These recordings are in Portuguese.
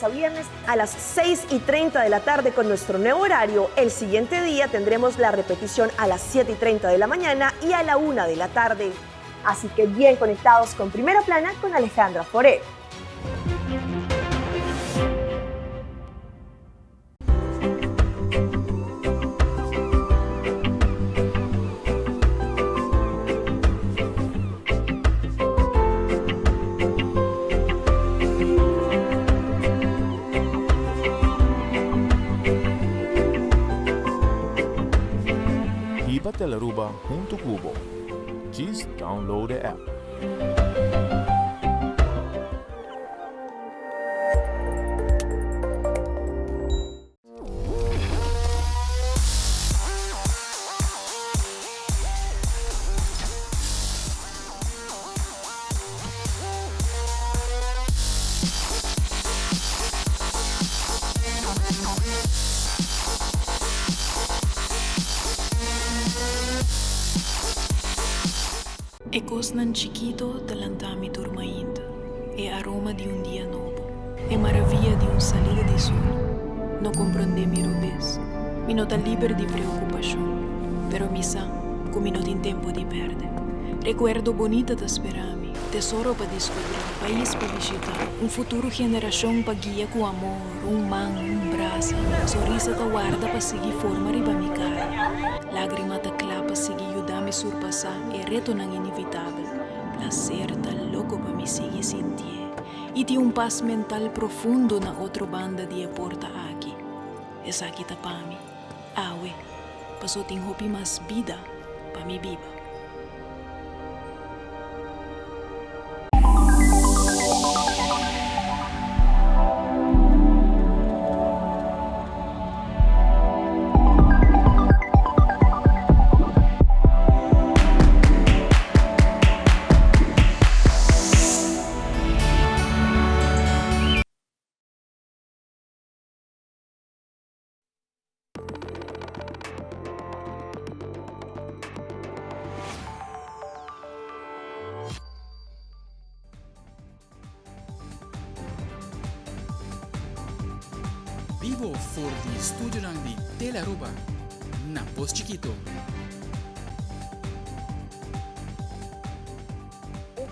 A viernes a las 6:30 de la tarde con nuestro nuevo horario. El siguiente día tendremos la repetición a las 7:30 de la mañana y a la 1 de la tarde. Así que bien conectados con Primera Plana con Alejandra Foré. Telaruba junto Cubo. Just download the app. Ecos nan chiquito talantami dormindo, e aroma de un día nuevo, e maravilla de un salida de sol. No comprende mi rubés, mi nota libre de preocupación, pero mi sa, come no tin tempo di perde. Recuerdo bonita da sperami, tesoro pa descobrir, país pa visitar, un futuro generación pa guia com amor, un man, un brasa, sorrisa ta guarda pa seguir forma riba mi cara, lágrima ta clapa seguir ayudar-me surpassar e reto nang inevitável, placer ta louco pa me seguir sentir, e de un paz mental profundo na outra banda de porta aqui. Essa aqui ta pa mi, awe, passou tem hopi mas vida pa mi biba. Vivo for di studio lang di Telaruba, na Pos Chiquito.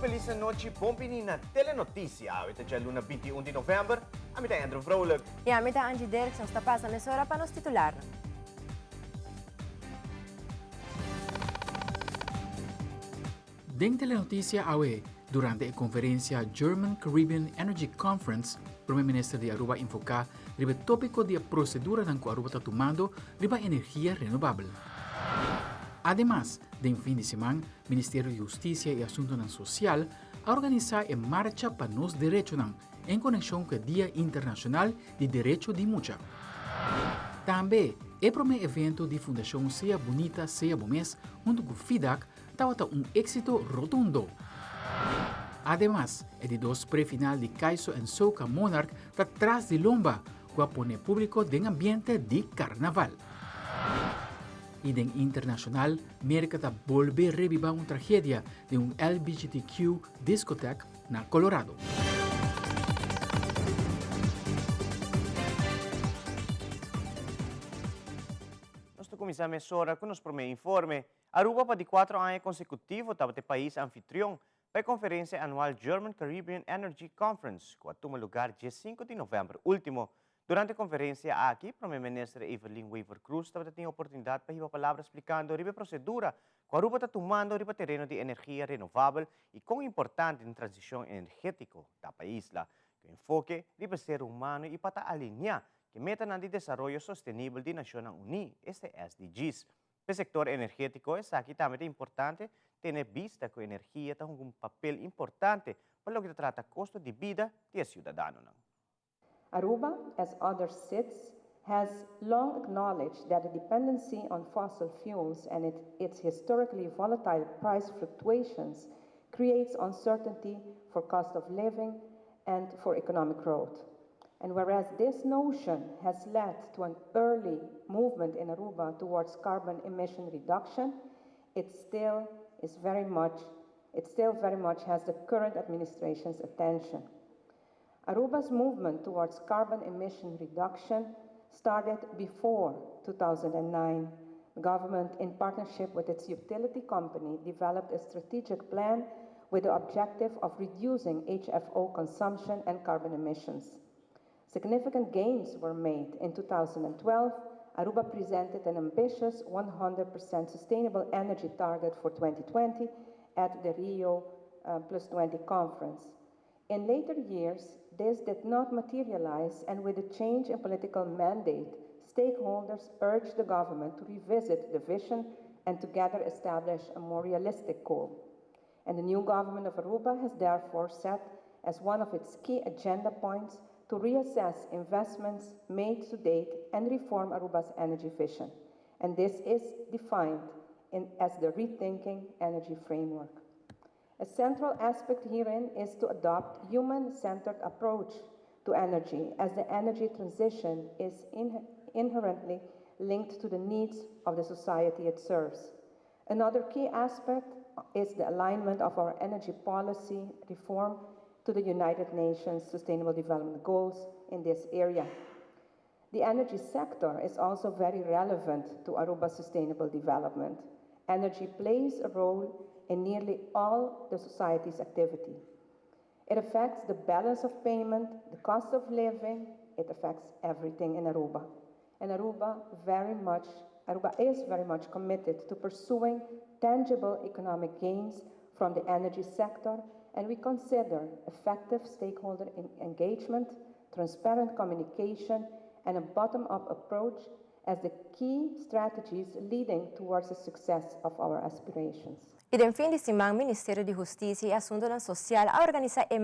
Feliz noche, pompini na Telenoticia. Avete già luna 21 di novembre. A me Andrew Vrolijk. E a me Angie Derksen sta passando le ore para nos titular. Deng Telenoticia awe, durante a conferencia German Caribbean Energy Conference, Primer Ministro de Aruba enfoca riba tópico de procedura ng Aruba está tomando riba energía renovable. Además, de fin de semana, Ministerio de Justicia y Asuntos Social a organizar en marcha para los derechos en conexión con el Día Internacional de Derecho de Mucha. También, el primer evento de Fundación Sea Bonita, Sea Bomés, junto con FIDAC, estaba un éxito rotundo. Además, el de dos pre-final de Kaiso en Soca Monarch está tras de lomba, que pone público en ambiente de carnaval. Y en internacional, América está volver a revivir una tragedia de un LGBTQ discoteca en Colorado. Nós começamos a com nosso primeiro informe. Aruba para de 4 anos consecutivos estava o país anfitrião para a Conferência Anual German Caribbean Energy Conference, que toma lugar dia 5 de novembro último. Durante a conferência aqui, o Primeiro-Ministro Evelyn Weaver Cruz estava tendo a oportunidade para dar a palavra explicando a procedura que a Aruba está tomando o terreno de energia renovável e quão importante na transição energética do país. O enfoque deve ser humano e para alinhar que meta de desenvolvimento sustentável de Nações Unidas, este SDGs. Para o setor energético, essa aqui também é importante ter vista que a energia tem papel importante para o que trata custo de vida dos cidadãos. Aruba, as other SIDS, has long acknowledged that the dependency on fossil fuels and its historically volatile price fluctuations creates uncertainty for cost of living and for economic growth. And whereas this notion has led to an early movement in Aruba towards carbon emission reduction, it still very much has the current administration's attention. Aruba's movement towards carbon emission reduction started before 2009. The government, in partnership with its utility company, developed a strategic plan with the objective of reducing HFO consumption and carbon emissions. Significant gains were made. In 2012, Aruba presented an ambitious 100% sustainable energy target for 2020 at the Rio +20 conference. In later years, this did not materialize, and with a change in political mandate, stakeholders urged the government to revisit the vision and together establish a more realistic goal. And the new government of Aruba has therefore set as one of its key agenda points to reassess investments made to date and reform Aruba's energy vision. And this is defined as the Rethinking Energy Framework. A central aspect herein is to adopt human-centered approach to energy, as the energy transition is inherently linked to the needs of the society it serves. Another key aspect is the alignment of our energy policy reform to the United Nations Sustainable Development Goals in this area. The energy sector is also very relevant to Aruba's sustainable development. Energy plays a role in nearly all the society's activity. It affects the balance of payment, the cost of living, it affects everything in Aruba. And Aruba is very much committed to pursuing tangible economic gains from the energy sector, and we consider effective stakeholder engagement, transparent communication, and a bottom-up approach as the key strategies leading towards the success of our aspirations. Idem fim de semana, o Ministério de Justiça e Assuntos Sociais a organizar a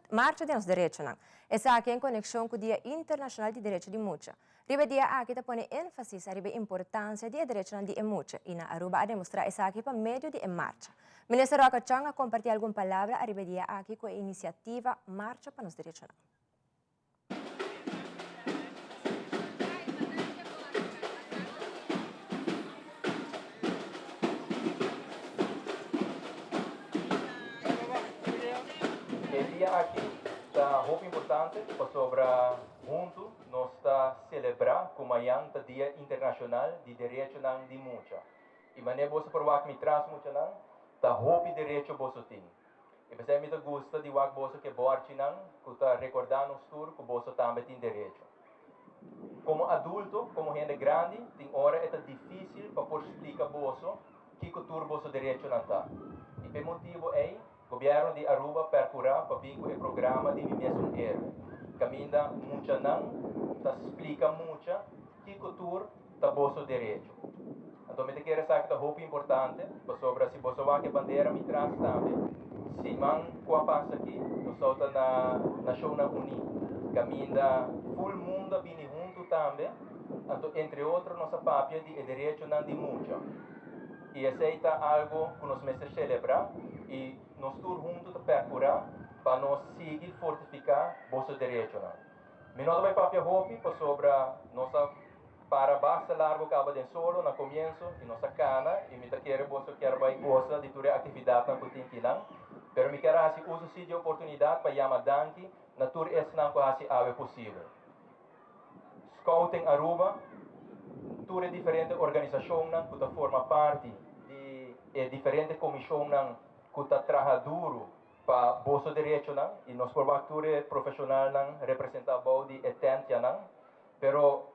Marcha de Direitos. Essa aqui em conexão com o Dia Internacional de Direitos de Mulher. Ribe dia aqui está põe ênfase sobre a importância de direitos de mulher e na Aruba a demonstrar essa aqui para meio de marcha. O Ministro Roca Changa compartilha alguma palavra a ribe dia aqui com a iniciativa Marcha para os Direitos. Aqui está muito importante para sobre junto nós está celebrar como amanhã o Dia Internacional de Direitos de Mulher. E maneira você provar que me traz muito não, está muito direito você tem. E você me gosta de que você que borte não, que está recordando o futuro que você também tem direito. Como adulto, como gente grande, tem hora é difícil para por explicar você que futuro você direito não está. E pelo motivo é o governo de Aruba percurar para vir com o programa de Mimiação Era. Caminha muito não, está explica muito que cultura está vosso direito. Então, eu quero dizer que é muito importante, sobre se você vai que bandeira me traz também. Se man com passa aqui, nós estamos na Nações Unidas. Caminha full mundo vindo junto também. Então, entre outros, nossa papia de direito não de mulher. E aceita algo que nós mesmos celebrar e nós todos juntos percurar para nós seguir fortificar vosso direito. Meu nome é Papia Hopi, sobre nossa para basta largo cabo de solo no começo e nossa cana e me quero você quer vai gosta de toda atividade na putin não, pero me quero assim uso de oportunidade para chamar danke na tour es não quase ave possível. Scouting Aruba, toda diferente organização não que forma parte de diferente comissão não que trabalha duro para vosso direito não e nós formatura profissional não representar de etente não, pero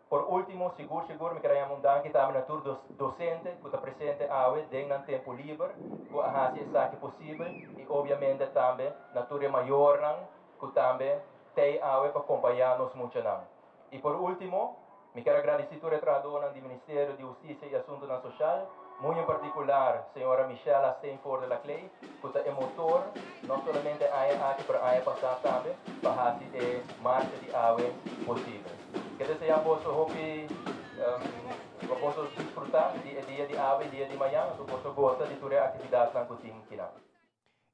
por último, seguro, me queria mandar que estamos na tour docente, que está presente hoje, dentro do tempo livre, que a fazer o que possível, e obviamente também na tour maior, que também tem hoje para acompanhar-nos muito. E por último, me quero agradecer a trabalhadora do Ministério de Justiça e Assuntos Sociais, muito em particular, a senhora Michelle Steinford de la Clay, que é motor, não somente aqui para passar também, para fazer a marcha de hoje possível. Que desejamos hopi posso desfrutar dia de ave, dia de manhã, posso gostar de toda a atividade na cozinha.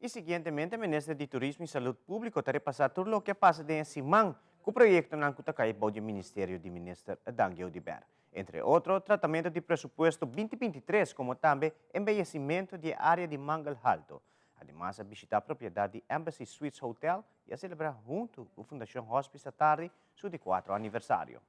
E seguintemente, o Ministro de Turismo e Saúde Pública está repassando tudo o que passa dentro Simão, com o projeto na Kutakai do Ministério de Ministro Dangio de Ber. Entre outros, tratamento de presupuesto 2023, como também embellecimento de área de Mangal Alto. Además, a visitar a propriedade Embassy Suites Hotel e a celebrar junto com a Fundação Hospice à tarde seu 4º aniversário.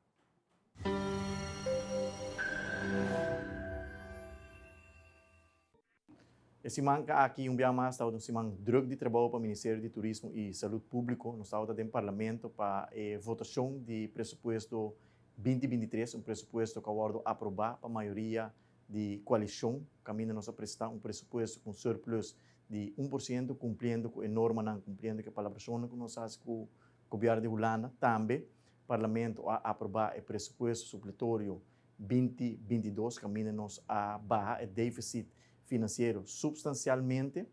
Esse manca aqui mais está um semana druk de trabalho para o Ministério de Turismo e Saúde Público, no estado do Parlamento para votação de pressuposto 2023, pressuposto que aguardo aprovar para a maioria de coalição, caminho nos apresentar pressuposto com surplus de 1%, cumprindo com a norma, não cumprindo com a palavra que nós fazemos com o governo de Holanda. Também, o Parlamento a aprovar o pressuposto supletório 2022, caminho nos a barra o déficit financeiro substancialmente.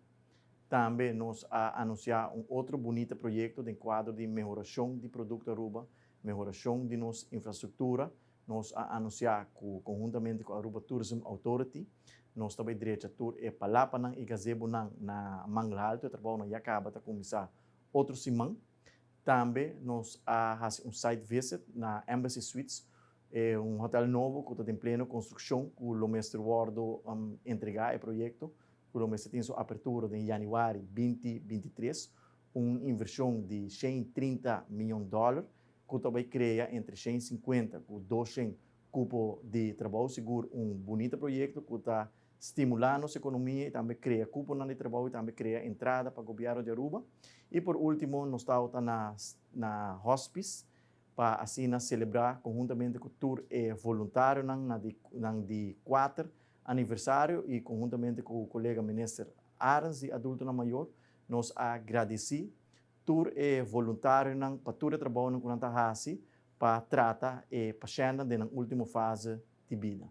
Também nós a anunciar outro bonito projeto de quadro de melhoração de produto Aruba, melhoração de nossa infraestrutura. Nós a anunciar conjuntamente com a Aruba Tourism Authority. Nós também direito e Palapanang e Gazebo na Mangle Alto, trabalho na Yacaba, para começar outro semana. Também nós a fazer site visit na Embassy Suites, hotel novo que está em plena construção, que o mestre Wardo entregar o projeto, que o mestre tem sua abertura em janeiro 2023, uma inversão de $130 milhões, que também cria entre 150 e 200 cupos de trabalho, seguro bonito projeto que está estimulando a nossa economia e também cria cupos de trabalho e também cria entrada para o governo de Aruba. E por último, nós estamos na Hospice, para assim celebrar conjuntamente com o tour voluntário de 4º aniversário e conjuntamente com o colega ministro Arns, de adulto na maior, nós agradecemos tour voluntário para todo o trabalho que nós fazemos para tratar a paciente na última fase de vida.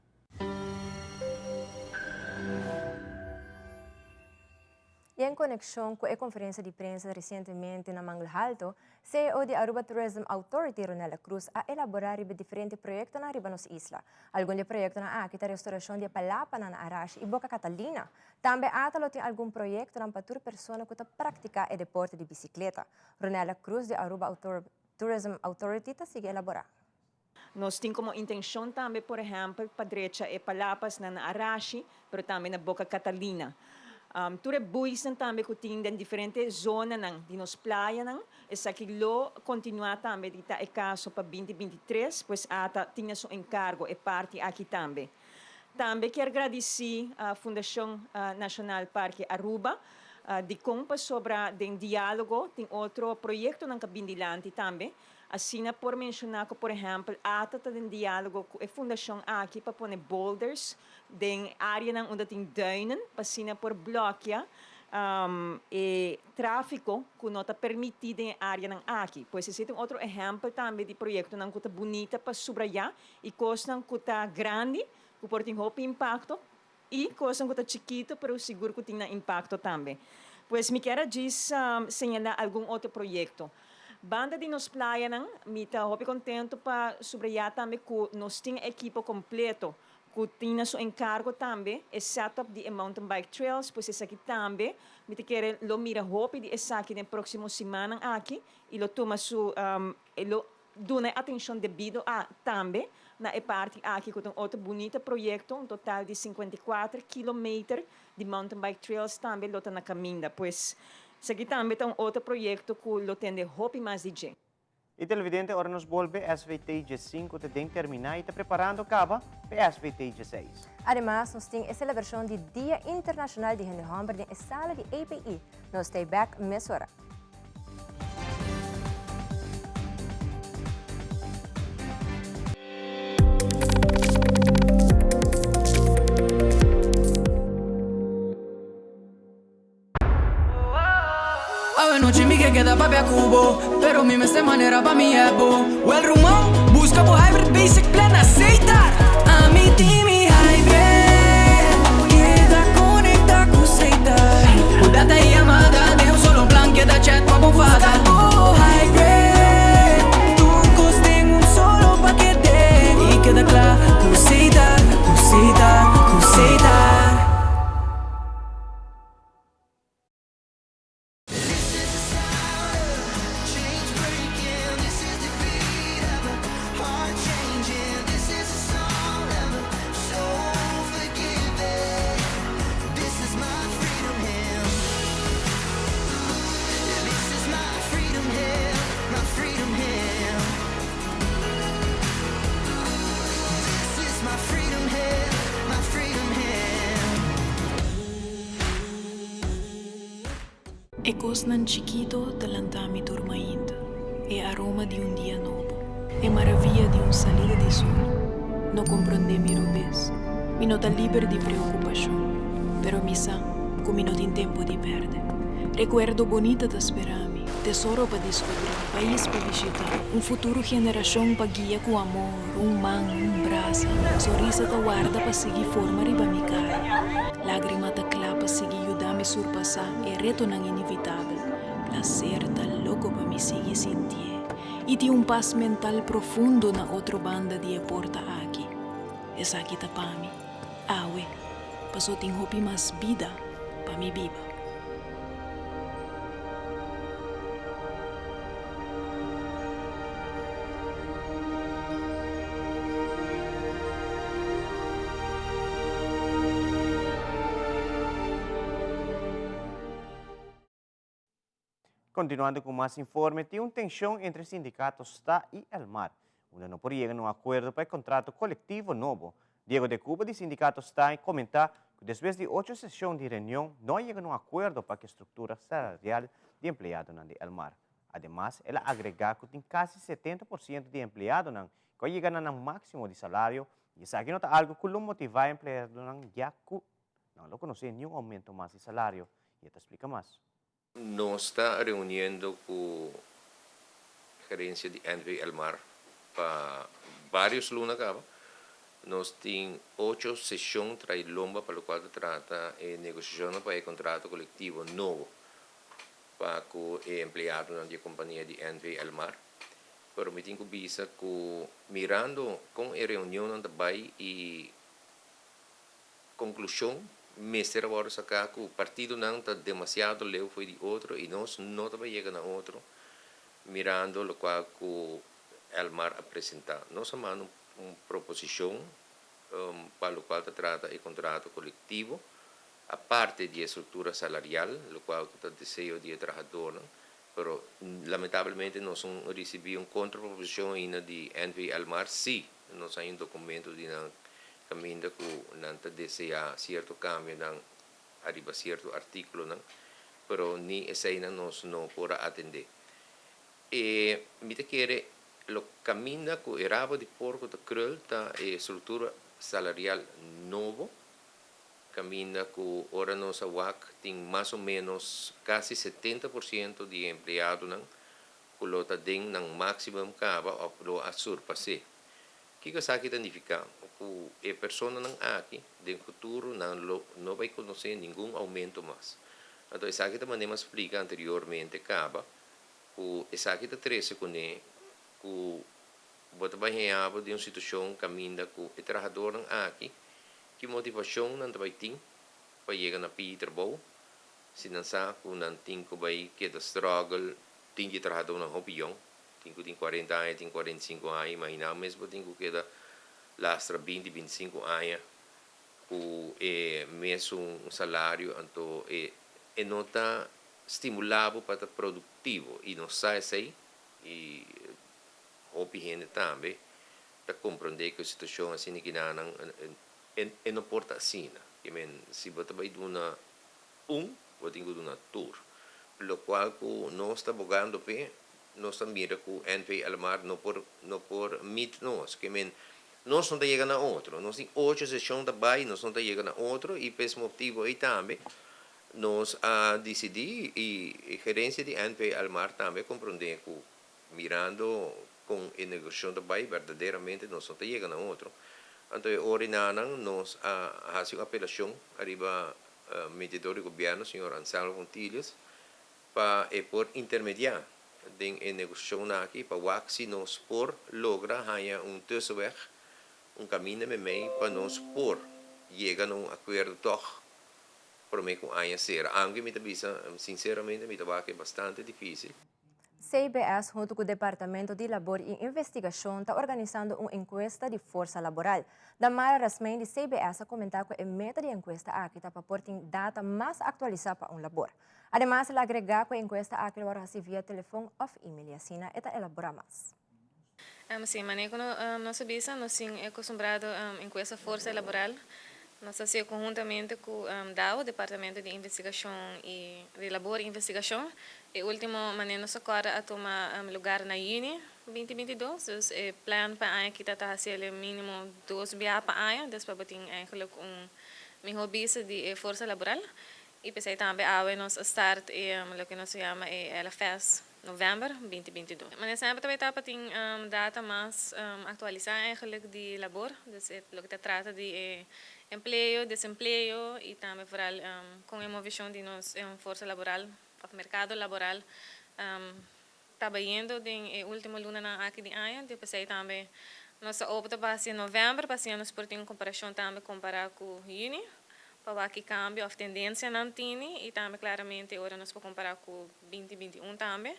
E em conexão com a conferência de imprensa recentemente na Mangle Alto, CEO de Aruba Tourism Authority, Ronela Cruz, a elaborar diferentes projetos na Aruba nos isla. Alguns projetos na a restauração de Palapan na Arashi e Boca Catalina. Também tem algum projeto na patur pessoa que pratica o deporte de bicicleta. Ronela Cruz de Aruba Tourism Authority está sigue elaborar. Nós temos como intenção também, por exemplo, para direita e Palapas na Arashi, mas também na Boca Catalina. Ture buis também que tem em diferentes zonas de nos praia essa que lo continua também de tá caso para 2023 pois ata tinha seu encargo e parte aqui também. Também quero agradecer à Fundação Nacional Parque Aruba de compa sobre o diálogo, tem outro projeto na Cabindilante também. Assim, por mencionar que, por exemplo, ata tem diálogo com a Fundação aqui para pôr boulders na área onde tem duinen, para por bloquear e tráfico que não está permitido na área aqui. Pois esse é outro exemplo também de projeto que está bonita para subrayar e coisa que está grande, que pode ter impacto, e coisa que está chiquito, mas seguro que tem impacto também. Pois me quero señalar algum outro projeto. Banda de nos praia, me está muito contente para subrayar também que nós temos equipo completo, que tem seu encargo também, o setup de mountain bike trails, pois esse aqui também, me quero lo mira hope de essa aqui na próxima semana aqui, e lo toma lo dona atenção devido a também, na parte aqui que tem outro bonito projeto, um total de 54 km de mountain bike trails também, lo está na caminha, pois aqui também tem outro projeto que lo tem de hope mais DJ. E televidente, ora nos volve SVT G5 tem terminar e está preparando cava para SVT G6. Además, nós temos a celebração do Dia Internacional de Henry Humber na sala de API. Nós stay back mesora. No chimi que queda pa' cubo, pero mi esta manera pa' mi ebo. O el rumón, busca por hybrid basic plan aceitar. A mi team y hybrid, queda conecta con aceitar. O data y llamada de un solo plan, queda chat pa' bufada. Oh hybrid, tu coste en un solo paquete. Y queda claro, aceitar, aceitar, aceitar. Ecos nan chiquito delantami dormindo, e aroma de un dia novo, e maravilla de un salida de sol. No comprende mi rubes, mi nota liber de preocupação, pero mi sa, come no tem tempo de perder. Recuerdo bonita da sperami, tesoro pa descobrir, país pa visitar, un futuro generação pa guia com amor, un man, un brasa, sorrisa ta guarda pa seguir forma riba mi cara, lágrima ta clapa seguir ajudar me surpassar e reto nang inevitável, placer ta louco pa me seguir sentir, e ti un paz mental profundo na outro banda de porta aqui, esa aqui ta pa mi, awe, paso ting hopi mas vida pa mi viva. Continuando con más informe, tiene una tensión entre sindicatos STA y el MAR, donde no llegar a un acuerdo para el contrato colectivo nuevo. Diego de Cuba, de sindicato STA, comenta que después de 8 sesiones de reunión, no llegan a un acuerdo para la estructura salarial de empleados de el MAR. Además, él agrega que tiene casi 70% de empleados que llegan a un máximo de salario, y eso aquí no está algo que lo motiva a empleados ya que no lo conocen ni un aumento más de salario. Y te explica más. Nos está reuniendo con gerencia de NV El Mar para varios lunas acaba. Nos tiene 8 sesiones tras lomba para lo cual trata negociación para el contrato colectivo nuevo para que empleados de la compañía de NV El Mar. Pero me tengo visa que mirando con la reunión también y conclusión Mister agora sacar que o partido não está demasiado leu foi de outro e nós não estamos chegando a outro mirando o qual que o Elmar apresentar. Nós chamamos uma proposição para o qual se trata o contrato coletivo, a parte da estrutura salarial, o qual está desejo de trabalhador, mas lamentavelmente nós recebemos uma contraproposição ainda de NV Elmar, sim, nós temos um documento de caminho que não deseja certo cambio não arriba certo artículo não, pero ni essa ainda nós não pode atender. E me te quer o caminho que era de porco da crul da estrutura salarial novo, caminho que ora nós awak tem mais ou menos quase 70% de empregados não, que lo tá den não máximo cava ou lo a surpassar. Que coisa que significa que a pessoa não aqui, no futuro, não vai conhecer nenhum aumento mais. Então, essa aqui também me explica anteriormente, acaba, que essa aqui está trece com ele, que você vai ganhar de uma situação caminha que o trabalhador não aqui, que motivação não vai ter para chegar na trabalho, se não sabe que não tem que vai que da struggle, tem que trabalhar na opinião, tem 40 anos, tem 45 anos, imagina mesmo tem que da lastra 20, 25 anos, que mesmo um salário, então não está estimulado para estar produtivo e não sai assim e opinião também para compreender que a situação assim que não porta assim, que se você vai dar você tem que dar tour, pelo qual que nós está bogando bem nós mira que o NV Elmar não por meet nós, que nós não está chegando a outro, nós temos 8 sessões da Bahia, nós não está chegando a outro, e por esse motivo aí também, nós decidimos, e a gerência de NV Elmar também compreender que, mirando com a negociação da Bahia, verdadeiramente nós não está chegando a outro. Então, orinanang, nós fazemos uma apelação arriba mediador do governo, senhor Anselmo Fontilhas, para por intermediar em negociação aqui para que nós por logra ganhar tussenweg, caminho meio para nós por chegar a acordo toch para mim com a ser. Aunque me tabisa, sinceramente, me tabá que é bastante difícil. CBS, junto com o Departamento de Labor e Investigação, está organizando uma encuesta de força laboral. Damara Rasmain, de CBS, a comentar que a meta de encuesta aqui está para pôr data mais atualizada para labor. Además, ela agrega que a encuesta aqui agora recebe via telefone ou e-mail e assim está elaborar mais. Sim, mas quando nós sabemos, nós temos acostumbrado a encuesta força laboral, Nós fazemos conjuntamente com o DAO, Departamento de Investigação e de Labor e Investigação. E o último maneira nós agora a tomar lugar na Uni 2022. Dus o plano para a que está fazendo mínimo 2 BA para a, depois para ter eigenlijk meu hobby de força laboral. E pensei também nós start o que nós chama LFS novembro 2022. Mas sempre também está para ter data mais atualizada eigenlijk de labor, dus o que trata de emprego, desemprego e também vooral com a visão de nós força laboral, o mercado laboral trabalhando em última luna na aqui de ano, depois também nós opta para ser novembro, para ser nós por ter uma comparação também comparar com junho, para que cambio a tendência não tem e também claramente agora nós podemos comparar com 2021 também,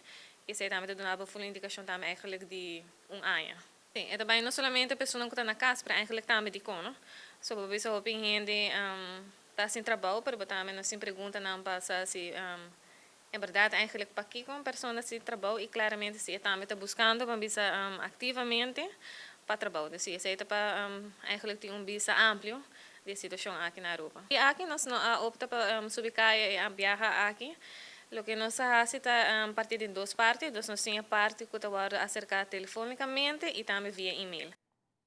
e sei também donava full indicação também eigenlijk de ano. Sim, e também não somente a pessoa que está na casa, mas eigenlijk também de cono. So, para ver se a opinião de está sem trabalho, mas também nós sempre pergunta não passa se é verdade eigenlijk para que com pessoa sem trabalho e claramente se também está buscando para visa ativamente para trabalho. Dus se está para eigenlijk ter visa amplo de situação aqui na Europa. E aqui nós não opta para subir e viajar aqui. O que nós fazemos é partir de 2 partes. Nós temos a parte que está acercar telefonicamente e também via e-mail.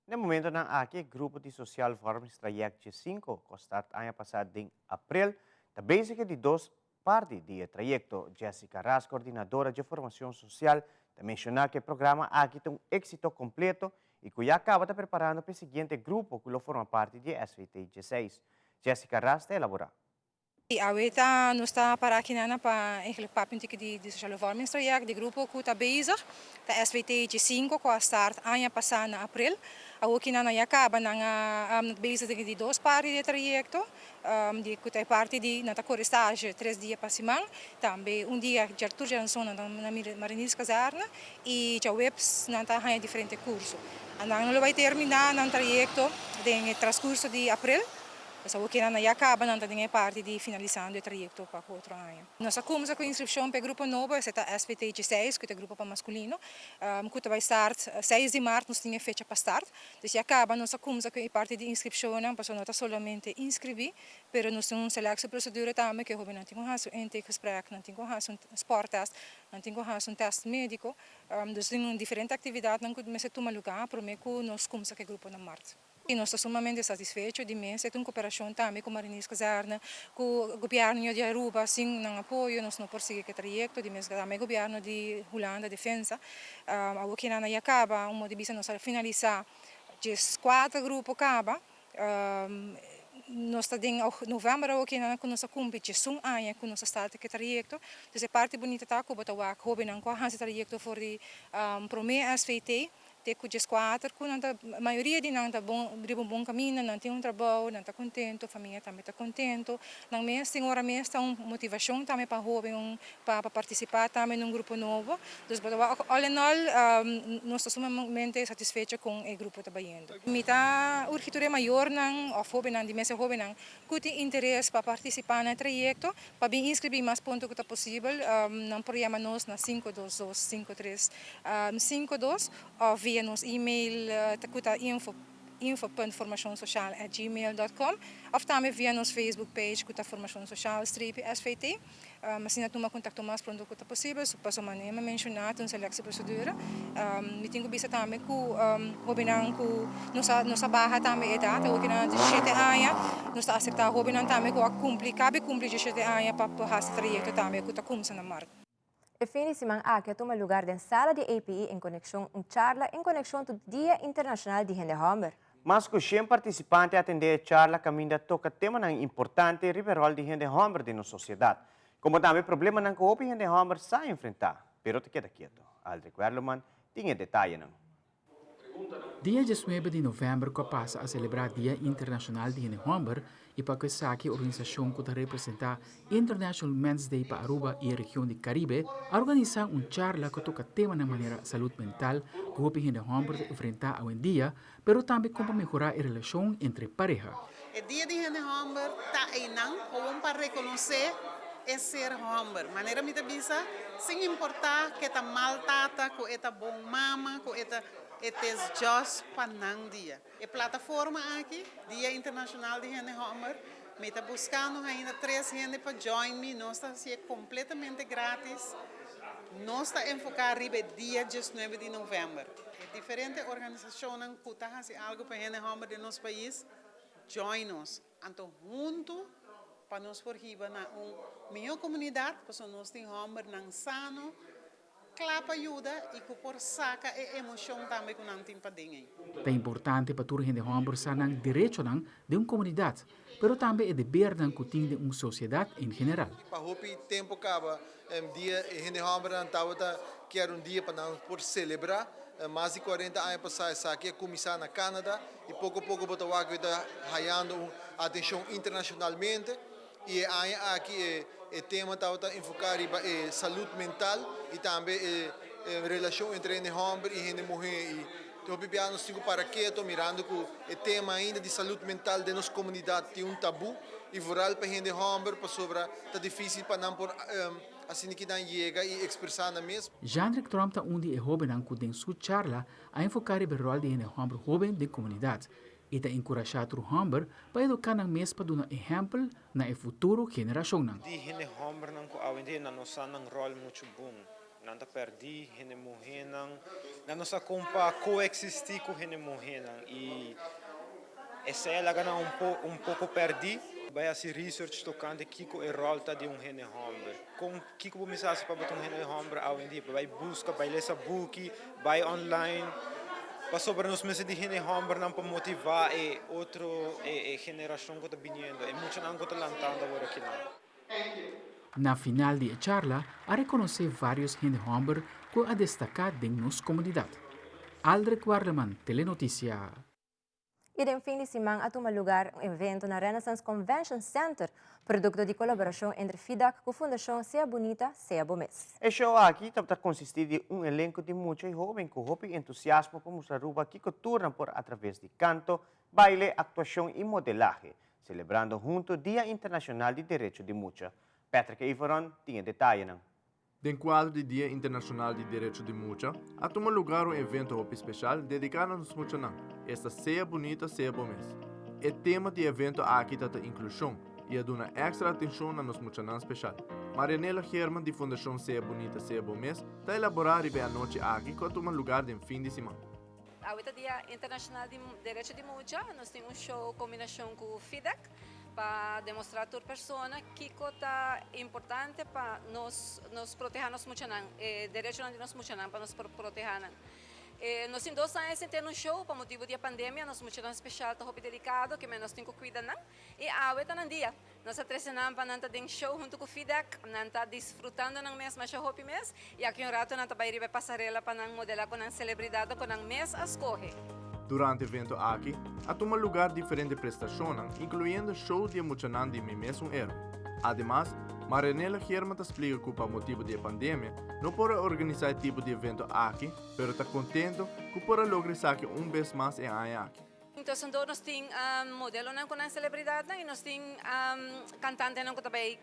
No momento na aqui, grupo de social forms trajecto 5, que start ano passado em abril, está basic de 2 partes do trajecto. Jessica Ras, coordenadora de formação social, está mencionando que o programa aqui tem êxito completo e que já acaba preparando para o seguinte grupo que forma parte de SVT 16. Jessica Ras está elaborando. Ahorita nós está para aqui para eigenlijk papintik de social vormingstraject, de grupo que está bezig, da SVT 5 que start ano passado na abril. Aqui na acaba na bezig de 2 partes de trajecto, de que é parte de na estágio 3 dias para semana, também dia já turja na zona na Marinis Casarna e já webs na há diferente curso. Não vai terminar no trajecto de transcurso de abril. Então, aqui na acaba na parte de finalizando o trajecto para o outro ano. Nós começamos com a inscrição para o grupo novo, esse é SVT 16, que é o grupo para masculino, que vai start 6 de março, nós temos fecha para start. Então, acaba nós começamos com a parte de inscrição, para nós somente inscrever, mas nós temos uma seleção procedura também, que não temos um intakegesprek, não temos um sporttest, não temos um teste médico. Então, temos diferentes atividades que nós tomamos lugar, para que nós começamos com o grupo na março. E nós estamos sumamente satisfeitos de mim, é uma cooperação também com Marinis Casarna, com o governo de Aruba, sim, não apoio, nós não prosseguimos o trajeto, de mesmo também o governo de Holanda, defesa. Aqui na acaba, uma de nós finalizar, de 4 grupos acaba, nós estamos em novembro, aqui na nós cumprimos um ano que nós estamos no trajeto, então a parte bonita está que eu houve não com o trajeto for de primeiro SVT, que os 4, a maioria de nós está bom caminho, não tem trabalho, não está contente, a família também está contente, não mês tem hora mês está uma motivação também para jovem para participar também num grupo novo, então all in all nós estamos sumamente satisfeitos com o grupo trabalhando. Mita urgitura maior não, ou jovem não, de mês jovem não, que tem interesse para participar no trajeto, para bem inscrever mais ponto que está possível, não programa nós na 5225352 ou via nos e-mail info.formaçãosocial@gmail.com ou também via nos Facebook page que Formação Social SVT. Assim na toma contato mais pronto que possível, se passou maneira mencionado uma seleção procedura. Me tenho visto também que o binan que nossa barra também é data, o que na 17 anos, nós aceitar o binan também que cumprir 17 anos para fazer trajeto também que começa na marca. E fim de semana aqui toma lugar na sala de API em conexão charla em conexão do Dia Internacional de Gente Homer. Mas que 100 participantes atender a charla caminho toca tema importante riverol de gente homer de nossa sociedade. Como também problema que o gente homer sai enfrentar, pero te queda quieto. Aldrich Werleman tinha detalhe não. Dia 19 de novembro que passa a celebrar Dia Internacional de Gente Homer e para que essa organização que representa International Men's Day para Aruba e a região do Caribe, organiza charla que toca tema na maneira saúde mental que o gente Homer enfrenta hoje em dia, pero também como melhorar a relação entre pareja. O Dia de Gente Homer está aí não, para reconhecer é ser Homer. Maneira me avisa, sem importar que está maltrata, que está bom mama, que está es just panang dia. A plataforma aqui, Dia Internacional de Gente Homer, me está buscando ainda 3 gente para join me, nós está sendo completamente grátis. Nós está enfocado ribe dia 19 de novembro. Diferentes organizações que estão fazendo algo para gente Homer de nosso país, join nós. Então, junto, para nós forriba na melhor comunidade, para nós ter Homer não sano, clapa ajuda e que por saca e emoção também que não tem para ninguém. É importante para toda gente Homer saber o direito de uma comunidade, mas também é dever de uma sociedade em geral. Para o tempo acaba, dia gente Homer não quer dia para nós por celebrar. Mais de 40 anos passados, aqui começar na Canadá e pouco a pouco Botafogo está ganhando atenção internacionalmente e aqui o tema está enfocado em saúde mental e também relação entre gente homem e gente mulher. E estou nós temos para quieto mirando que o tema ainda de saúde mental de nossa comunidade tem tabu e viral para gente homem para sobre está difícil para não por assim que não chega e expressar na mesma. Jean-Luc Trump está onde é jovem que tem sua charla a enfocar o rol de gente jovem da comunidade e está encorajado o homem para educar na mesa para dar exemplo na futuro geração. De gente homem não que na nossa rol muito bom, não está perdi gente mulher na nossa compa coexistir com gente mulher e essa é ela um pouco perdi. Vai fazer research tocando Kiko e rol de um gente homem. Com Kiko começar para botar um gente homem, vai buscar, vai ler book, vai online. Para sobre nós mesmos de gente homem não para motivar e outra geração que está vindo. É muito não que está lançando agora aqui. Na final da charla, a reconhecer vários gente homem que a destacar em nossa comunidade. Aldrich Warleman, Telenotícia. E no fim de semana, a tomar lugar um evento na Renaissance Convention Center, produto de colaboração entre FIDAC e a Fundação Sea Bonita, Sea Bomés. O show aqui está consistir de um elenco de muitos jovens com hope e entusiasmo para mostrar ruba que turnan por através de canto, baile, actuação e modelaje, celebrando junto o Dia Internacional de Direito de Mulher. Patrick Ivoron tinha detalhe. Dentro do quadro do Dia Internacional de Direito de Mulher, a tomar lugar um evento especial dedicado aos mulheres. Esta Sea Bonita, Sea Bomés. O tema do evento aqui é a inclusão e a dar extra atenção aos mulheres especial. Marianela Herman, da Fundação Sea Bonita, Sea Bomés, está elaborando a noite aqui que toma lugar no fim de semana. Hoje é Dia Internacional de Direito de Mulher, nós temos show combinação com o FIDAC, para demonstrar a toda pessoa que é importante para nos proteger as mulheres, direito de nós mulheres para nos proteger. Nós em 2 anos temos show para motivo da pandemia, nós mulheres especial está muito delicado, que nós temos que cuidar e agora está no dia. Nós estamos para não ter show junto com o FIDAC, não está desfrutando ng mês, mas show mês e aqui um rato não está para ir para passarela para não modelar com a celebridade com o mês a escolher. Durante o evento aqui, a tomar lugar diferentes prestações, incluindo show de mulheres de mesmo era. Ademais, Marianela Herman explica que, por motivo da pandemia, não pode organizar tipo de evento aqui, mas está contente que pode lograr vez mais em aqui. Então, nós temos modelo com a celebridade e nós temos cantante que também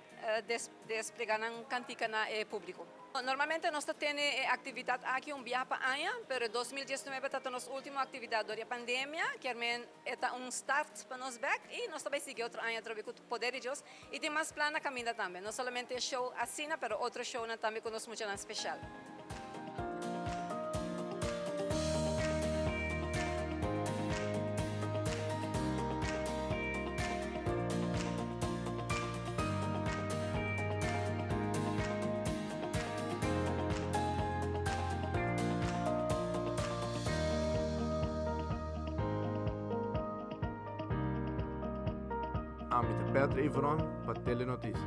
desplegar a cantica no público. Normalmente nós temos atividade aqui viagem para Anha, mas 2019 é a nossa última atividade da pandemia, que é start para nós back e nós também seguimos outro ano através do poder de Deus e tem mais plano na caminho também. Não somente show assim, mas outro show também com nós muito especial. Amita Patrick Ivoron para Telenotícia.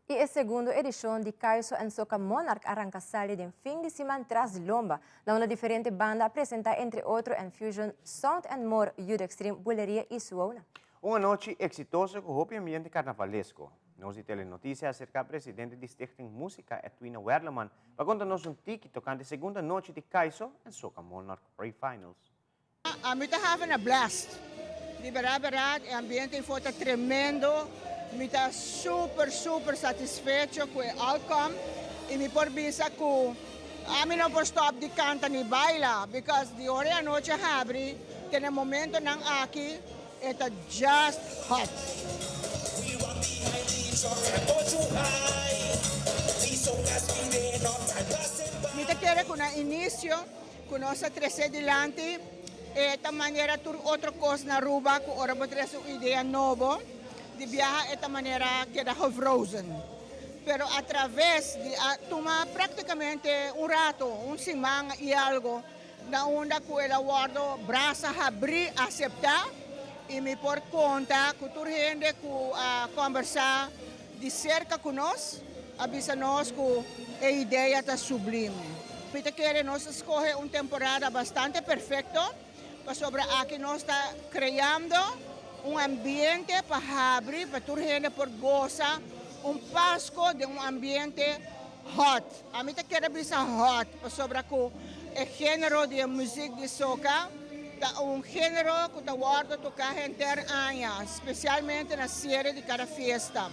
E a segunda edição de Caiso and Soca Monarch arranca sali de fim de semana tras Lomba, na uma diferente banda apresenta entre outros Infusion, Sound and More, Youth Extreme, Buleria e Suona. Uma noite exitosa com o ambiente carnavalesco. Nós de Telenotícia acerca do presidente de Stichting Música, Edwina Werleman, para contar-nos tiki tocante a segunda noite de Caiso and Soca Monarch Pre-Finals. I'm having a blast. De verdade, o ambiente foi tremendo. Me está super satisfeito com o outcome. E me por pensar que A mí no puedo stop de canta ni baila, because de hora a noche abre, tiene momento nang aquí, está just hot. Mi te quiere con un inicio, con esa 13 delante, esta manera tur otra cosa na Aruba, con ahora botres una idea nueva, de viajar esta manera queda frozen. Pero a través de toma prácticamente un rato, un semana y algo, na onda que el aguardo braza abrir, aceptar y me por conta que tu gente que conversar de cerca con nós, avisa-nos que a ideia está sublime. Pita quer nós escolhe uma temporada bastante perfeita para sobre aqui nós está criando um ambiente para abrir para toda gente por gozar Pasco de um ambiente hot. A mim quer bisa hot para sobre o gênero de música de soca, tá gênero que está guarda tocar inteiro ano, especialmente na série de cada festa.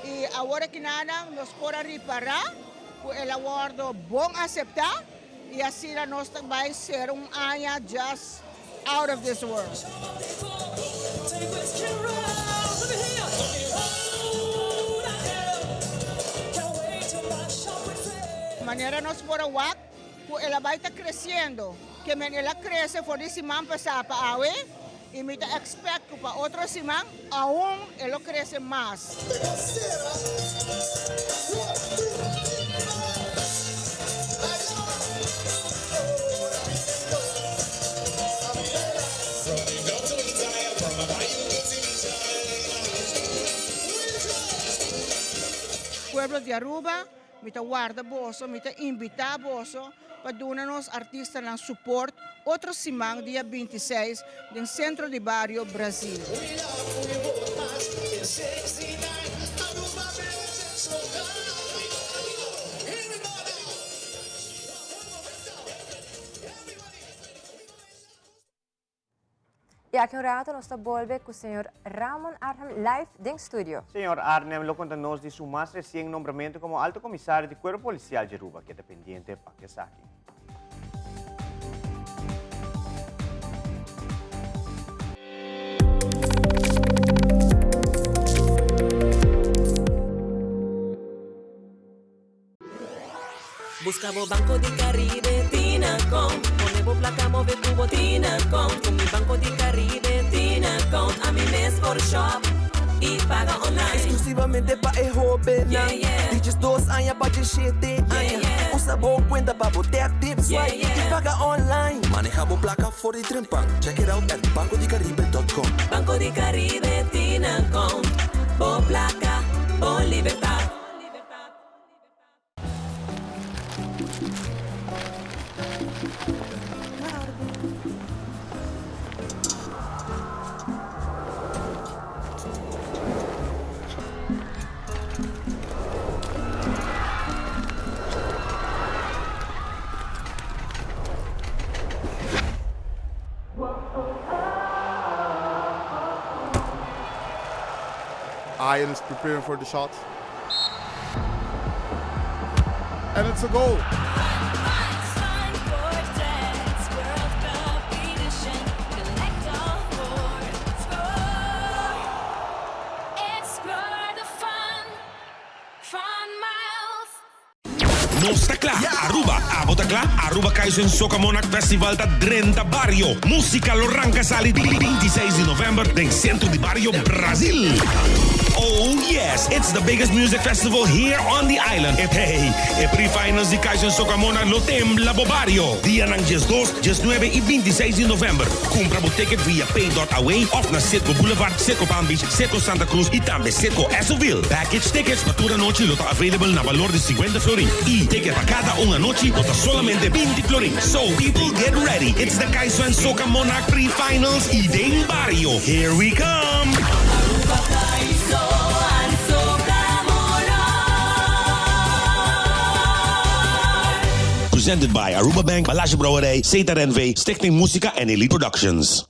E agora que nada nós podemos reparar que ele aguardo bom aceitar e assim nós vai ser ano just out of this world. Maneira nós podemos ver que ela vai estar crescendo, que ela cresce por esse semana passar para a e me expect que para outra semana aún ela cresce mais. Pueblo de Aruba, me guarda bolso, me invita bolso para dar-nos artistas na suporte outro semana, dia 26, no centro de Barrio, Brasil. E aqui um rato nós volvemos com o senhor Ramon Arnhem live em estúdio. Senhor Arnhem, lo conta-nos de su mais recente nombramiento como Alto Comissário de Cuerpo Policial de Aruba, que é dependiente para que saque. Buscavo banco di Caribe, Tinacom. Ponevo placa, move cubo, Tinacom. Con mi banco di Caribe, Tinacom. A mi mes por shop y paga online. Exclusivamente pa' el joven. Yeah, yeah. Dices 2 años pa' de 7 años. Usa boa cuenta pa' botar tips, Yeah, swipe yeah. y paga online. Manejamos placa for the trempan. Check it out at bancodicaribe.com. Banco di Caribe, Tinacom. Por placa, por libertad. Ian is preparing for the shot. And it's a goal. Mostra klaar, Aruba, abota klaar, Aruba Kaizen Soca Monarch Festival da 30 Barrio. Música Loranca Sali 26 de novembro em centro de Barrio, Brasil. Oh yes, it's the biggest music festival here on the island. Hey, pre-finals de Kaizen Soca Monarch lo tembla Barrio. Dia ng 2, 9 e 26 de novembro. Compra o ticket via pay.away of na Citgo Boulevard, Citgo Palm Beach, Citgo Santa Cruz e também Citgo Esoville. Package tickets para toda noite lo está available na valor de 50 florin. E ticket para cada una noche lo está solamente 20 florin. So people get ready. It's the Kaizen Soca Monarch pre-finals e den Barrio. Here we come. Presented by Aruba Bank, Balasje Brouwerij, Zeta NV, Stichting Música en Elite Productions.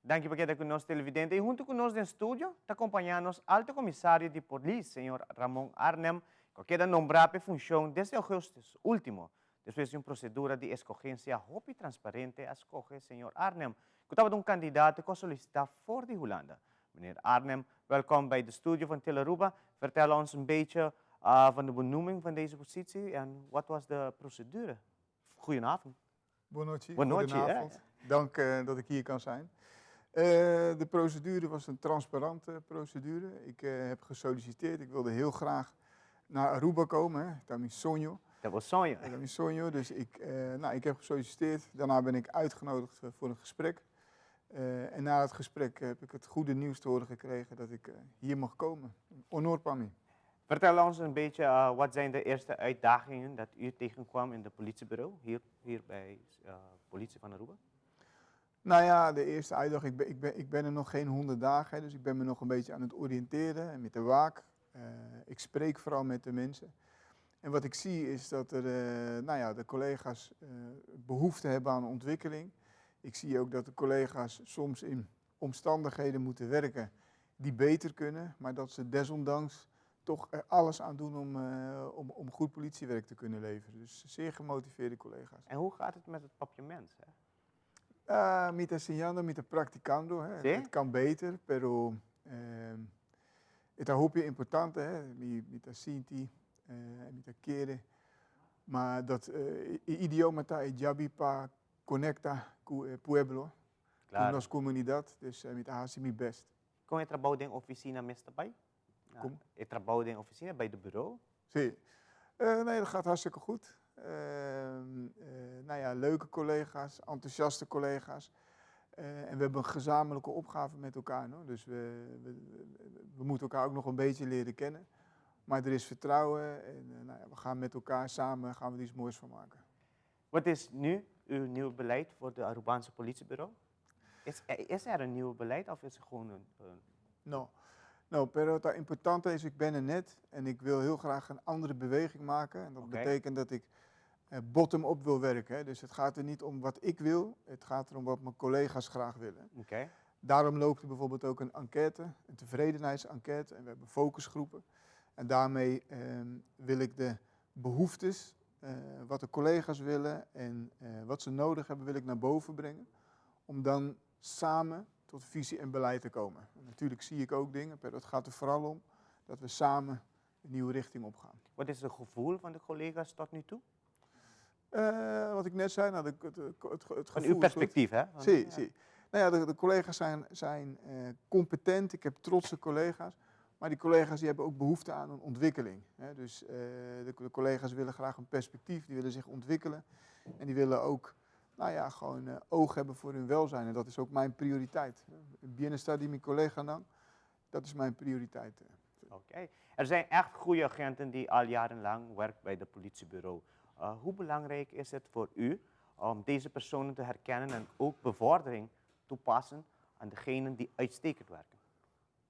Danke por quedar conosco, televidente. E junto conosco no estúdio, está acompanhando Alto Comissário de Polícia, senhor Ramon Arnhem, Queda nombrado función desde agosto último, después de una procedura de escogencia hopi transparente a escoger señor Arnhem, que estaba un candidato que solicitaba voor de Hollanda. Meneer Arnhem, welkom bij de studio van Telearuba. Vertel ons een beetje van de benoeming van deze positie en wat was de procedure? Goedenavond. Buonanotte. Buonanotte, Goedenavond. Dank dat ik hier kan zijn. De procedure was een transparante procedure. Ik heb gesolliciteerd. Ik wilde heel graag naar Aruba komen. Dat is sonjo. Dat was sonjo. Dat is sonjo. Dus ik heb gesolliciteerd. Daarna ben ik uitgenodigd voor een gesprek. En na het gesprek heb ik het goede nieuws te horen gekregen dat ik hier mag komen. Honor Pami. Vertel ons een beetje, wat zijn de eerste uitdagingen dat u tegenkwam in het politiebureau, hier bij de politie van Aruba? Nou ja, de eerste uitdaging, ik ben er nog geen 100 dagen, dus ik ben me nog een beetje aan het oriënteren en met de waak. Ik spreek vooral met de mensen. En wat ik zie is dat er, de collega's behoefte hebben aan ontwikkeling. Ik zie ook dat de collega's soms in omstandigheden moeten werken die beter kunnen, maar dat ze desondanks toch er alles aan doen om goed politiewerk te kunnen leveren. Dus zeer gemotiveerde collega's. En hoe gaat het met het papiamento? Met enseñando, met practicando. Het kan beter, pero het is importante, met Sinti, met Kere. Maar dat idioma está jabi pa conecta com o pueblo, com nossa comunidade, dus met haast mijn best. Kom je trabalho in oficina mesmo também? Kom. Je trabalho in oficina bij de bureau? Nee, dat gaat hartstikke goed. Leuke collega's, enthousiaste collega's. En we hebben een gezamenlijke opgave met elkaar. No? Dus we moeten elkaar ook nog een beetje leren kennen. Maar er is vertrouwen en we gaan met elkaar samen er iets moois van maken. Wat is nu uw nieuw beleid voor de Arubaanse politiebureau? Is er een nieuw beleid of is het gewoon een... No, pero het importante is, ik ben er net en ik wil heel graag een andere beweging maken. En dat betekent dat ik bottom-up wil werken. Hè. Dus het gaat er niet om wat ik wil, het gaat erom wat mijn collega's graag willen. Daarom loopt er bijvoorbeeld ook een enquête, een tevredenheidsenquête en we hebben focusgroepen. En daarmee wil ik de behoeftes, wat de collega's willen en wat ze nodig hebben, wil ik naar boven brengen. Om dan samen tot visie en beleid te komen. En natuurlijk zie ik ook dingen, maar het gaat er vooral om dat we samen een nieuwe richting opgaan. Wat is het gevoel van de collega's tot nu toe? Wat ik net zei, het gevoel. Van uw perspectief, hè? Zie. Nou ja, de collega's zijn competent, ik heb trotse collega's, maar die collega's die hebben ook behoefte aan een ontwikkeling. Hè? Dus de collega's willen graag een perspectief, die willen zich ontwikkelen en die willen ook gewoon oog hebben voor hun welzijn. En dat is ook mijn prioriteit. Bienestar die mijn collega dan, dat is mijn prioriteit. Oké. Er zijn echt goede agenten die al jarenlang werken bij het politiebureau. Hoe belangrijk is het voor u om deze personen te herkennen en ook bevordering toepassen aan degenen die uitstekend werken?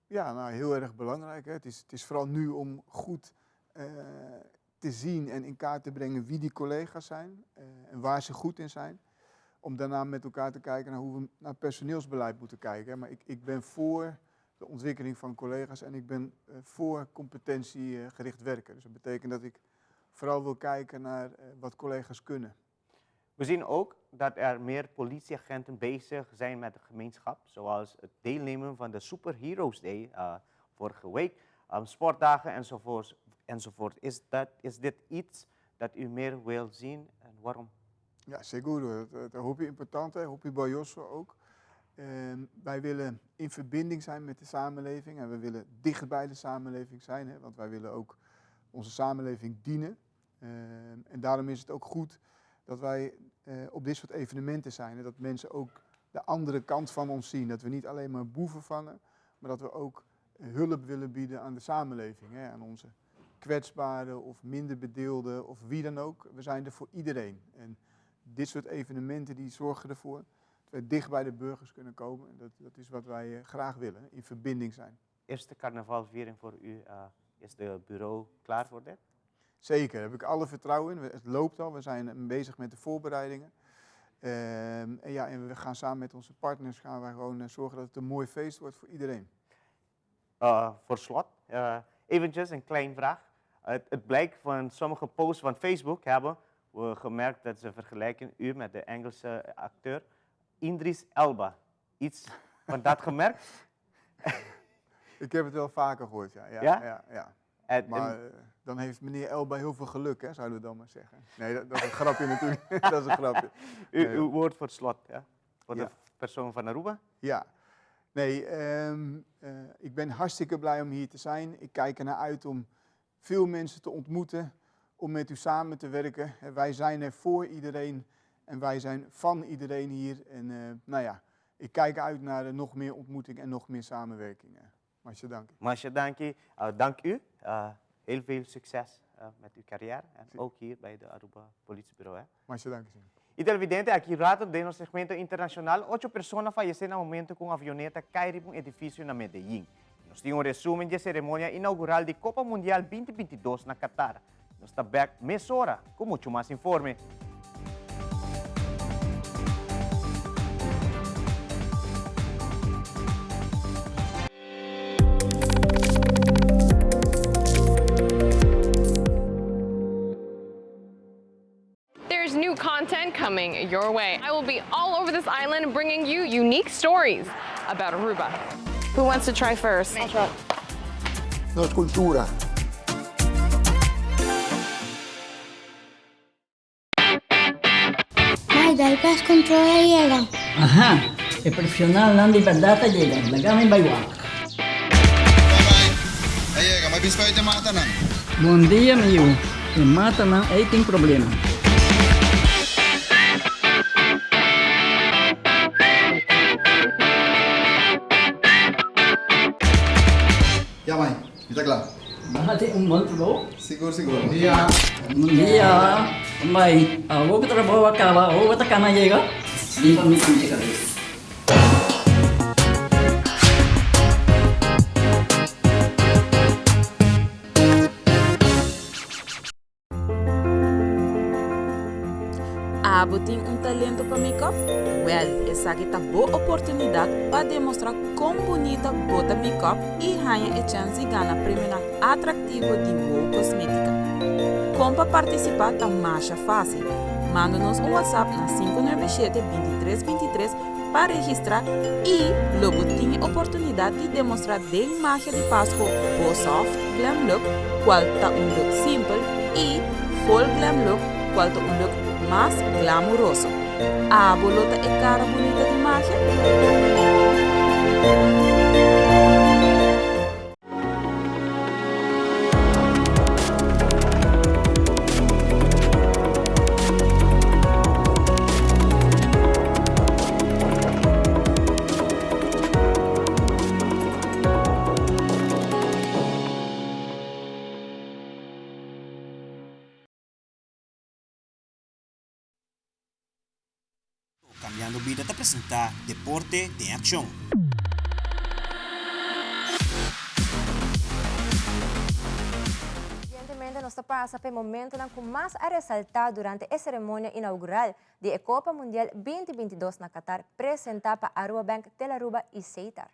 Ja, heel erg belangrijk. Hè. Het is vooral nu om goed te zien en in kaart te brengen wie die collega's zijn en waar ze goed in zijn. Om daarna met elkaar te kijken naar hoe we naar personeelsbeleid moeten kijken. Maar ik ben voor de ontwikkeling van collega's en ik ben voor competentiegericht werken. Dus dat betekent dat ik vooral wil kijken naar wat collega's kunnen. We zien ook dat er meer politieagenten bezig zijn met de gemeenschap, zoals het deelnemen van de Superheroes Day vorige week, sportdagen enzovoort. Is dit iets dat u meer wil zien en waarom? Ja, seguro. Dat hoop je important, hoop je Bayosso ook. Wij willen in verbinding zijn met de samenleving en we willen dicht bij de samenleving zijn, hè, want wij willen ook onze samenleving dienen. En daarom is het ook goed dat wij op dit soort evenementen zijn en dat mensen ook de andere kant van ons zien. Dat we niet alleen maar boeven vangen, maar dat we ook hulp willen bieden aan de samenleving, hè, aan onze kwetsbaren of minder bedeelden of wie dan ook. We zijn er voor iedereen. En dit soort evenementen die zorgen ervoor dat wij dicht bij de burgers kunnen komen. Dat is wat wij graag willen, in verbinding zijn. Eerste carnavalviering voor u, is het bureau klaar voor dit? Zeker, daar heb ik alle vertrouwen in. Het loopt al, we zijn bezig met de voorbereidingen. En we gaan samen met onze partners gewoon zorgen dat het een mooi feest wordt voor iedereen. Voor slot, eventjes een kleine vraag. Het blijkt van sommige posts van Facebook hebben we gemerkt dat ze vergelijken u met de Engelse acteur Idris Elba. Iets van dat gemerkt? Ik heb het wel vaker gehoord, ja. Ja? Maar dan heeft meneer Elba heel veel geluk, hè, zouden we dan maar zeggen. Nee, dat is een grapje natuurlijk. Dat is een grapje. Uw woord voor het slot, ja? Voor de persoon van Aruba? Ja. Nee, ik ben hartstikke blij om hier te zijn. Ik kijk ernaar uit om veel mensen te ontmoeten, om met u samen te werken. Wij zijn er voor iedereen en wij zijn van iedereen hier. En ik kijk uit naar nog meer ontmoeting en nog meer samenwerking. Masha danki. Masha danki. Dank u. Heel veel succes met uw carrière en ook hier bij de Aruba Politiebureau. Masha danki. E televidente, aqui rato de nosso segmento internacional, 8 pessoas faleceram no momento com avioneta cair em um edifício na Medellín. Nós tínhamos um resumo da cerimônia inaugural de Copa Mundial 2022 na Qatar. Nós estamos back meia hora com muito mais informe. There's new content coming your way. I will be all over this island bringing you unique stories about Aruba. Who wants to try first? I'll try. No es cultura. Mai, dai pes controla iela. Aha, e professional nan liberdade llega, lagami baywa. Ayega, may bispa ite mata nan. Bom dia, meu. E mata nan aí tem problema. Ya, Mai, kita kelar. Bahati month bro. Siguro, siguro. Dia. Dia. Mai, ako ko trabaho akala, ako ta kana llega. Di pa mi llega. Abo tem talento para make-up? Well, essa aqui tá boa oportunidade para demonstrar como bonita bota make-up e ganha a chance de ganhar prêmio atrativo de Wow Cosmética. Como para participar tá mais fácil. Manda-nos um WhatsApp na 597-2323 para registrar e logo tem a oportunidade de demonstrar a imagem de Páscoa por soft glam look, qual tá look simples e full glam look, qual tá look mais glamouroso. A bolota é cara bonita de magia? Cambiando Vida te presenta Deporte de Acción. Evidentemente, nós passa pelo momento que mais a ressaltar durante a cerimônia inaugural da Copa Mundial 2022 na Qatar, apresentada para Aruba Bank, Tel Aruba e Seitar.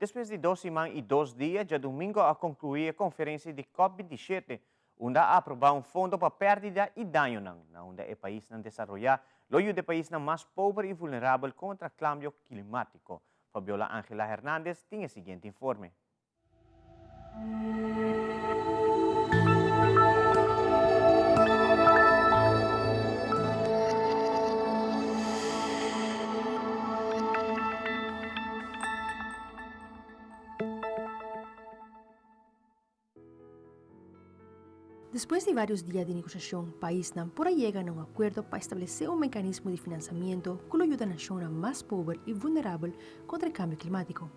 Depois de 2 semanas e 2 dias, já domingo a concluir a conferência de COP27, onde aprovar um fundo para perda e dano, onde o país não desenvolver, loio de país mais pobre e vulnerável contra o cambio climático. Fabiola Ángela Hernández tem o seguinte informe. Después de varios días de negociación, el país Nampura llega a un acuerdo para establecer un mecanismo de financiamiento que ayuda a la nación más pobre y vulnerable contra el cambio climático.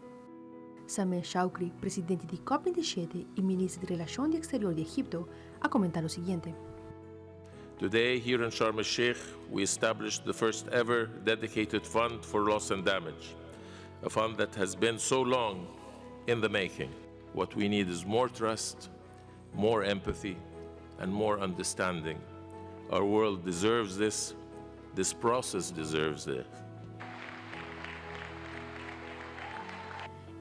Sameh Shoukry, presidente de COP27 y ministro de Relaciones Exteriores de Egipto, ha comentado lo siguiente. Today, here in Sharm el-Sheikh, we established the first ever dedicated fund for loss and damage. a fund that has been so long in the making. What we need is more trust, more empathy, and more understanding. Our world deserves this. This process deserves this.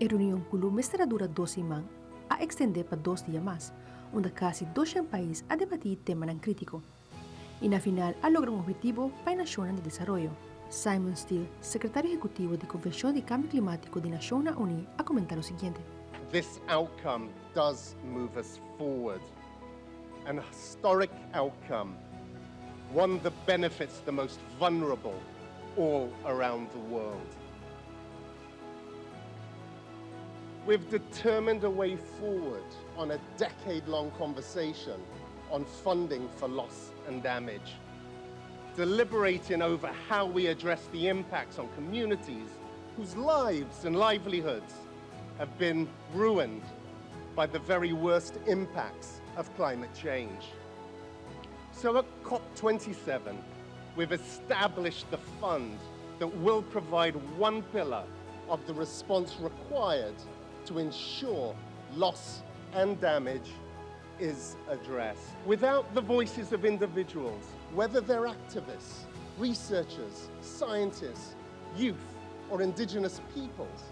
A reunião Columbus estará dura 2 semanas, a extender para 2 dias mais, onde quase 200 países a debatir temas críticos. E na final, a lograr objetivo para a Nações de Desenvolvimento. Simon Steele, secretário executivo da Convenção de Cambio Climático das Nações Unidas, a comentar o seguinte. This outcome does move us forward. An historic outcome, one that benefits the most vulnerable all around the world. We've determined a way forward on a decade-long conversation on funding for loss and damage, deliberating over how we address the impacts on communities whose lives and livelihoods have been ruined by the very worst impacts of climate change. So at COP27, we've established the fund that will provide one pillar of the response required to ensure loss and damage is addressed. Without the voices of individuals, whether they're activists, researchers, scientists, youth, or indigenous peoples,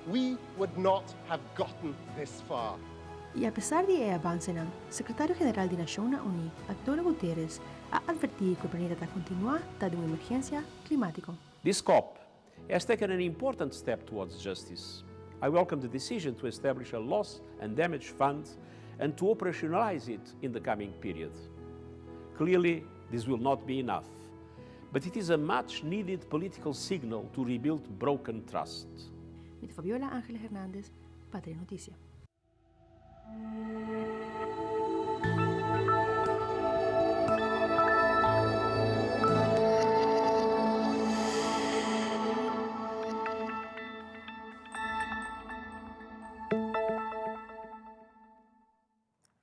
we would not have gotten this far. E apesar de avance, o secretário-geral das Nações Unidas, António Guterres, ha advertido que o planeta está continuando a ter uma emergência climática. This COP has taken an important step towards justice. I welcome the decision to establish a loss and damage fund and to operationalize it in the coming period. Clearly, this will not be enough, but it is a much-needed political signal to rebuild broken trust. Mit Fabiola Ángel Hernández, Patria Noticia.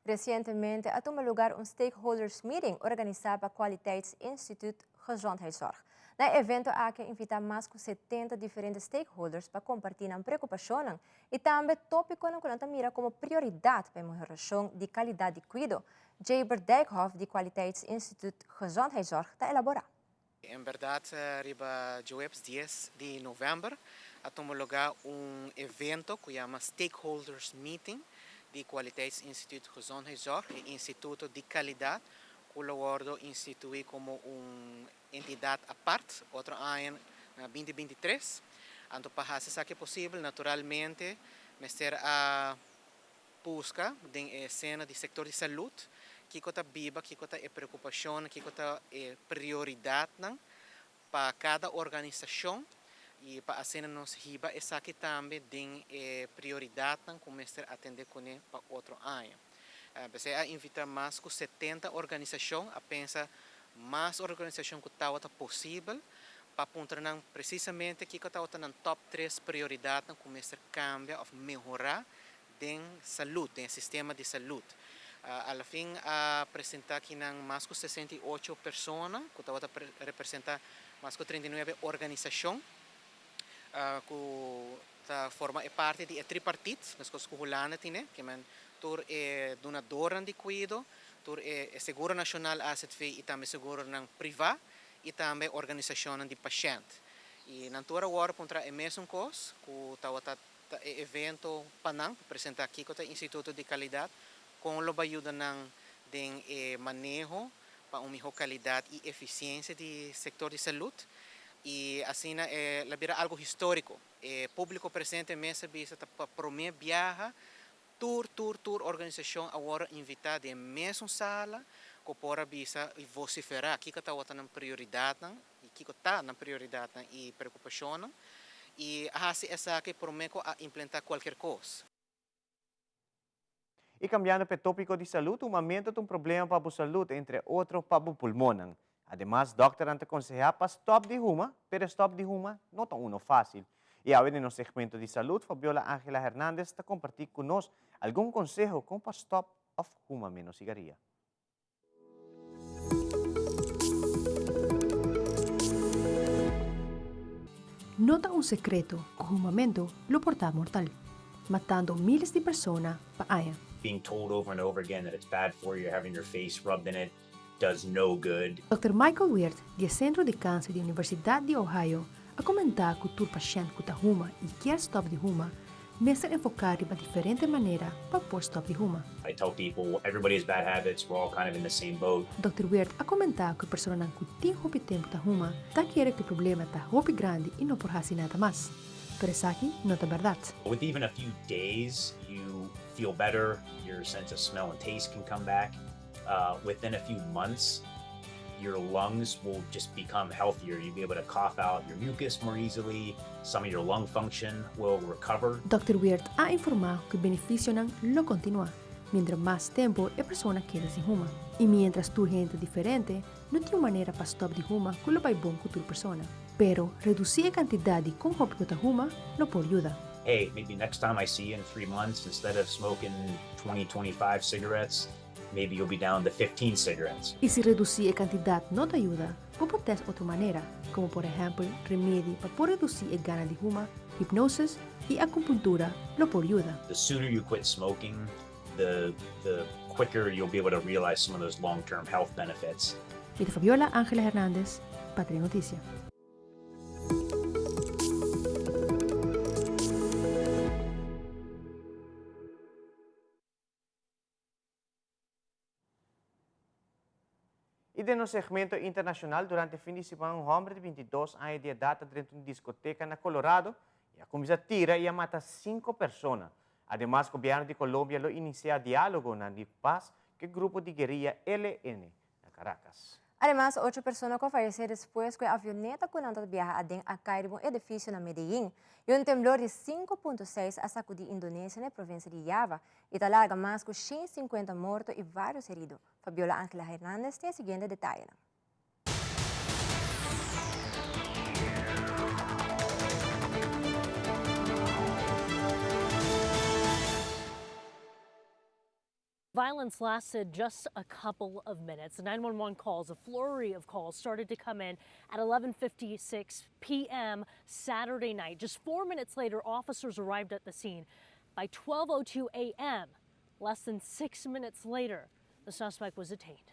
Recentemente ha tomado lugar um stakeholders meeting organizado pelo Kwaliteitsinstituut Gezondheidszorg. No evento há que invitar mais de 70 diferentes stakeholders para compartilhar preocupações e também tópicos que mira como prioridade para a melhoração de qualidade de cuidado. Jaber Dijkhoff, do Kwaliteitsinstituut Gezondheidszorg, está elaborando. Em verdade, riba Joeps 10 de novembro, ha tomado lugar evento que chama Stakeholders Meeting de Kwaliteitsinstituut Gezondheidszorg e Instituto de Qualidade, que o institui como entidade à parte, outro ano, 2023. Então, para fazer que é possível, naturalmente, mestre a busca de cena do setor de saúde, que está viva, que está preocupação, que está prioridade para cada organização. E para a cena nos riba, essa aqui também tem prioridade como mestre atender com ele para outro ano. Você a invitar mais de 70 organizações, a pensar mais organizações que está possível, para apontar precisamente que está na top 3 prioridades como mestre cambia ou melhorar em saúde, em sistema de saúde. Ao fim, apresentar aqui mais de 68 pessoas, que está representar mais de 39 organizações, que forma parte de tripartite, nas coisas que Holanda tem, que é tur donadora de cuidado, tur seguro nacional AZV e também seguro privado e também organização de paciente. E na tua hora contra a mesma coisa, que evento panang apresentar aqui com o Instituto de Qualidade, com a ajuda de manejo para uma melhor qualidade e eficiência do setor de saúde. E assim vira algo histórico. O público presente mesmo para promover viagem, tour organização agora invitada em mesma sala, que para visa vociferar aqui que está na prioridade, e que está na prioridade e preocupação, e assim essa que promete a implementar qualquer coisa. E cambiando para o tópico de saúde, um momento de problema para a saúde, entre outros para o pulmão. Además, doctor ante aconselhar para stop de ruma, pero stop de ruma não é tão fácil. E agora, no segmento de saúde, Fabiola Ángela Hernández está compartilhando conosco algum conselho como para stop of ruma menos cigarrilha. nota un secreto que un momento lo porta mortal, matando miles de personas para año. Being told over and over again that it's bad for you, having your face rubbed in it, does no good. Dr. Michael Weir, del Centro de Câncer da Universidade de Ohio, a comentar que o paciente que está huma e quer stop de huma, necessita enfocar de diferente maneira para pôr stop de huma. I tell people everybody has bad habits, we're all kind of in the same boat. Dr. Weir a comentar que a pessoa não tem roupa tempo da huma, tá querendo que o problema tá roupa grande e não por fazer nada mais. Pero isso aqui não é verdade. With even a few days, you feel better, your sense of smell and taste can come back. Within a few months, your lungs will just become healthier. You'll be able to cough out your mucus more easily. Some of your lung function will recover. Dr. Weir ha informado que o benefício não continua. Mientras mais tempo a pessoa queda sem huma. E mientras tu gente diferente, não tem uma maneira para stop de huma que lo vai bom com tu pessoa. Pero reduzir a quantidade com roupa que huma lo pode ajudar. Hey, maybe next time I see you in 3 months, instead of smoking 20, 25 cigarettes, maybe you'll be down to 15 cigarettes. E se reduzir a quantidade não te ajuda, pode ter outra maneira, como por exemplo, remédio para reduzir a gana de huma, hipnose e acupuntura lo pode ajudar. The sooner you quit smoking, the quicker you'll be able to realize some of those long-term health benefits. E de Fabiola Ángela Hernández, Patria Noticia. E no segmento internacional, durante o fim de semana, um homem de 22 anos de idade dentro de uma discoteca na Colorado e a começa a tirar e a matar 5 pessoas. Además, o governo de Colômbia lo inicia diálogo na paz com o grupo de guerrilha LN na Caracas. Además, 8 personas fallecieron después que la avioneta con anda viaja a caer en un edificio en Medellín y un temblor de 5.6 a sacudir Indonesia en la provincia de Java y talarga más de 150 muertos y varios heridos. Fabiola Ángela Hernández tiene el siguiente detalle. Violence lasted just a couple of minutes. The 911 calls, a flurry of calls, started to come in at 11:56 p.m. Saturday night. Just 4 minutes later, officers arrived at the scene. By 12:02 a.m., less than 6 minutes later, the suspect was detained.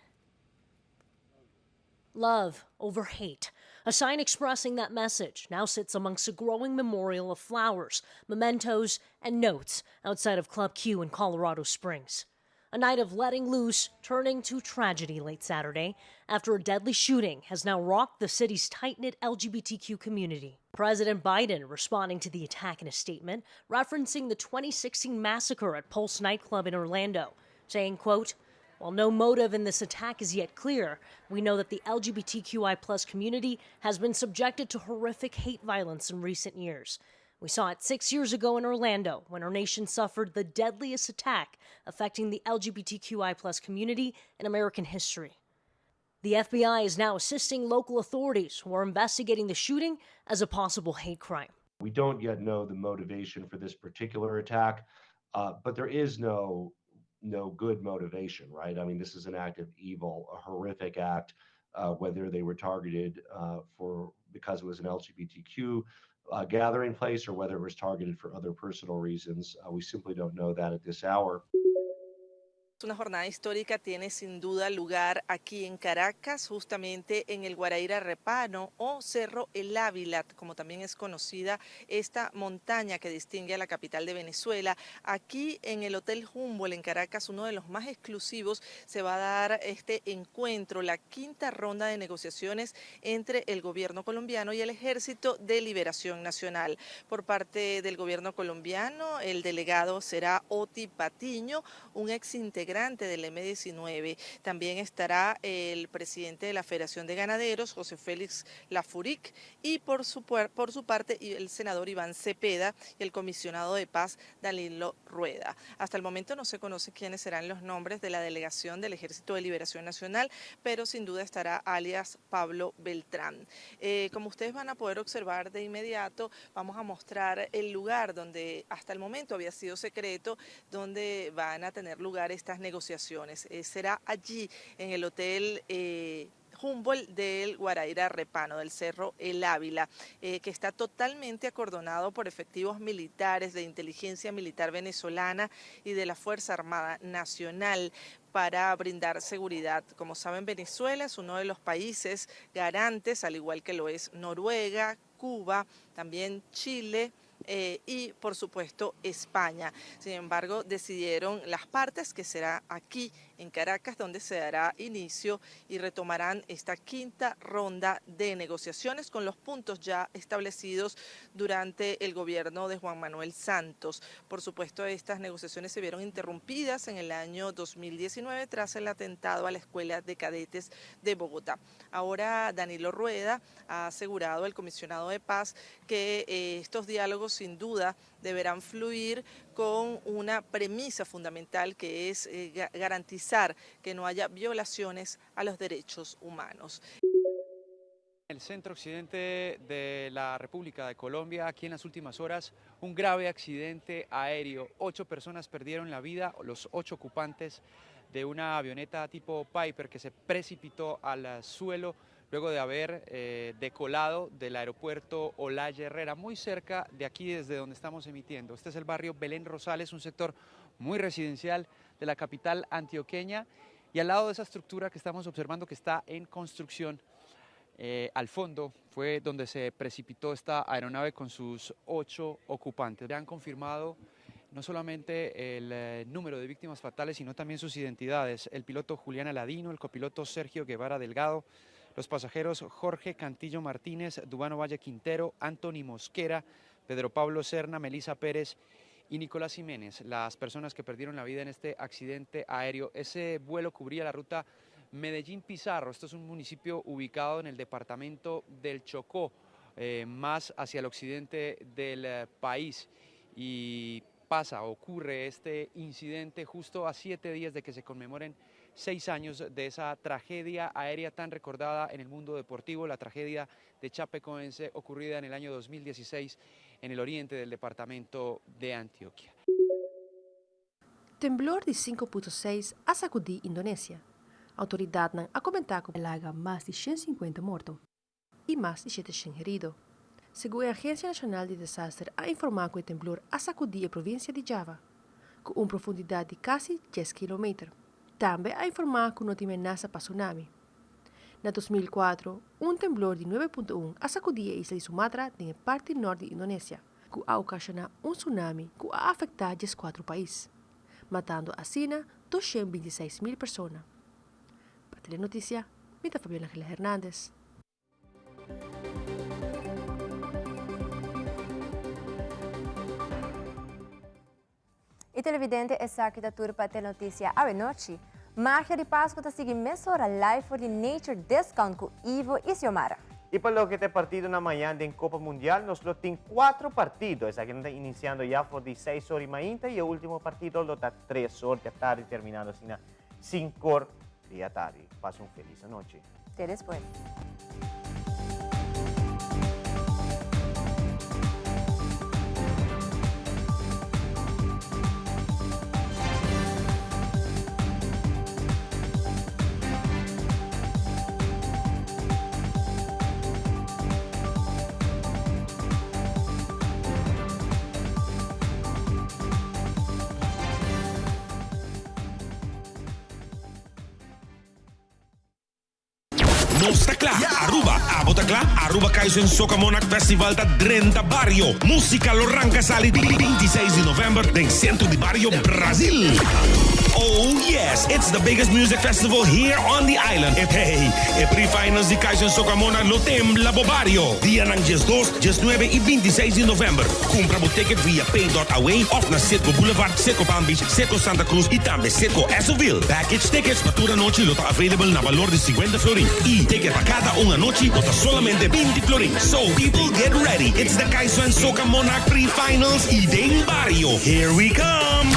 Love over hate. A sign expressing that message now sits amongst a growing memorial of flowers, mementos, and notes outside of Club Q in Colorado Springs. A night of letting loose turning to tragedy late Saturday after a deadly shooting has now rocked the city's tight-knit LGBTQ community. President Biden responding to the attack in a statement, referencing the 2016 massacre at Pulse nightclub in Orlando, saying, quote, "While no motive in this attack is yet clear, we know that the LGBTQI+ community has been subjected to horrific hate violence in recent years. We saw it 6 years ago in Orlando when our nation suffered the deadliest attack affecting the LGBTQI+ community in American history." The FBI is now assisting local authorities who are investigating the shooting as a possible hate crime. We don't yet know the motivation for this particular attack, but there is no good motivation, right? I mean, this is an act of evil, a horrific act, whether they were targeted because it was an LGBTQ gathering place or whether it was targeted for other personal reasons. We simply don't know that at this hour. Una jornada histórica tiene sin duda lugar aquí en Caracas, justamente en el Guaraíra Repano o Cerro El Ávila, como también es conocida esta montaña que distingue a la capital de Venezuela. Aquí en el Hotel Humboldt en Caracas, uno de los más exclusivos, se va a dar este encuentro, la quinta ronda de negociaciones entre el gobierno colombiano y el Ejército de Liberación Nacional. Por parte del gobierno colombiano, el delegado será Oti Patiño, un ex integrante del M-19. También estará el presidente de la Federación de Ganaderos, José Félix Lafuric, y por su parte el senador Iván Cepeda y el comisionado de paz Danilo Rueda. Hasta el momento no se conoce quiénes serán los nombres de la delegación del Ejército de Liberación Nacional, pero sin duda estará alias Pablo Beltrán. Como ustedes van a poder observar de inmediato, vamos a mostrar el lugar donde hasta el momento había sido secreto, donde van a tener lugar estas negociaciones. Será allí en el Hotel Humboldt del Guaraíra Repano, del Cerro El Ávila, que está totalmente acordonado por efectivos militares de inteligencia militar venezolana y de la Fuerza Armada Nacional para brindar seguridad. Como saben, Venezuela es uno de los países garantes, al igual que lo es Noruega, Cuba, también Chile, y por supuesto España. Sin embargo, decidieron las partes que será aquí en Caracas donde se dará inicio y retomarán esta quinta ronda de negociaciones con los puntos ya establecidos durante el gobierno de Juan Manuel Santos. Por supuesto, estas negociaciones se vieron interrumpidas en el año 2019 tras el atentado a la Escuela de Cadetes de Bogotá. Ahora Danilo Rueda ha asegurado, el comisionado de paz, que estos diálogos sin duda deberán fluir con una premisa fundamental que es garantizar que no haya violaciones a los derechos humanos. En el centro occidente de la República de Colombia, aquí en las últimas horas, un grave accidente aéreo. 8 personas perdieron la vida, los 8 ocupantes de una avioneta tipo Piper que se precipitó al suelo luego de haber decolado del aeropuerto Olaya Herrera, muy cerca de aquí desde donde estamos emitiendo. Este es el barrio Belén Rosales, un sector muy residencial de la capital antioqueña, y al lado de esa estructura que estamos observando que está en construcción, al fondo fue donde se precipitó esta aeronave con sus 8 ocupantes. Ya han confirmado no solamente el número de víctimas fatales, sino también sus identidades: el piloto Julián Aladino, el copiloto Sergio Guevara Delgado, los pasajeros Jorge Cantillo Martínez, Dubano Valle Quintero, Anthony Mosquera, Pedro Pablo Serna, Melisa Pérez y Nicolás Jiménez, las personas que perdieron la vida en este accidente aéreo. Ese vuelo cubría la ruta Medellín-Pizarro. Esto es un municipio ubicado en el departamento del Chocó, más hacia el occidente del país, y ocurre este incidente justo a 7 días de que se conmemoren 6 años de esa tragedia aérea tan recordada en el mundo deportivo, la tragedia de Chapecoense ocurrida en el año 2016 en el oriente del departamento de Antioquia. Temblor de 5.6 a sacudir Indonesia. Autoridades han comentado que há más de 150 muertos y más de 700 heridos. Según la Agencia Nacional de Desastres, ha informado que el temblor ha sacudido la provincia de Java, con una profundidad de casi 10 kilómetros. También ha informado que no tiene amenaza para tsunami. En 2004, un temblor de 9.1 ha sacudido la isla de Sumatra en la parte norte de Indonesia, que ha ocasionado un tsunami que ha afectado a 4 países, matando así 226.000 personas. Para Telenoticia, mi Fabiola Ángela Hernández. E televidente, essa aqui da Turpa Telenotícia à noite. Magia de Páscoa está seguindo mesora live for the Nature Discount com Ivo e Xiomara. Y por lo que este partido na manhã en Copa Mundial, nos lo tiene 4 partidos. Aquí está iniciando ya por 16 horas y media y el último partido lo está 3 horas de tarde, terminando así a 5 horas de tarde. Pasa una feliz noche. Até después. Nostra Clá, Aruba, Abota Clá, Aruba Kaizen Soca Monarch Festival da Drenta Barrio. Música Loranca Sali 26 de novembro em centro de Barrio, Brasil. Oh yes, it's the biggest music festival here on the island. Hey, pre-finals de Kaizen Soca Monarch lo tembla bo Barrio. Dia ng 2, 9 e 26 de novembro. Compra o ticket via pay.away of na Citgo Boulevard, Citgo Palm Beach, Citgo Santa Cruz e também Citgo Esoville. Package tickets para toda noche lo está available na valor de 50 florin. E ticket para cada una noche lo está solamente 20 florin. So people get ready. It's the Kaizen Soca Monarch pre-finals e de Barrio. Here we come.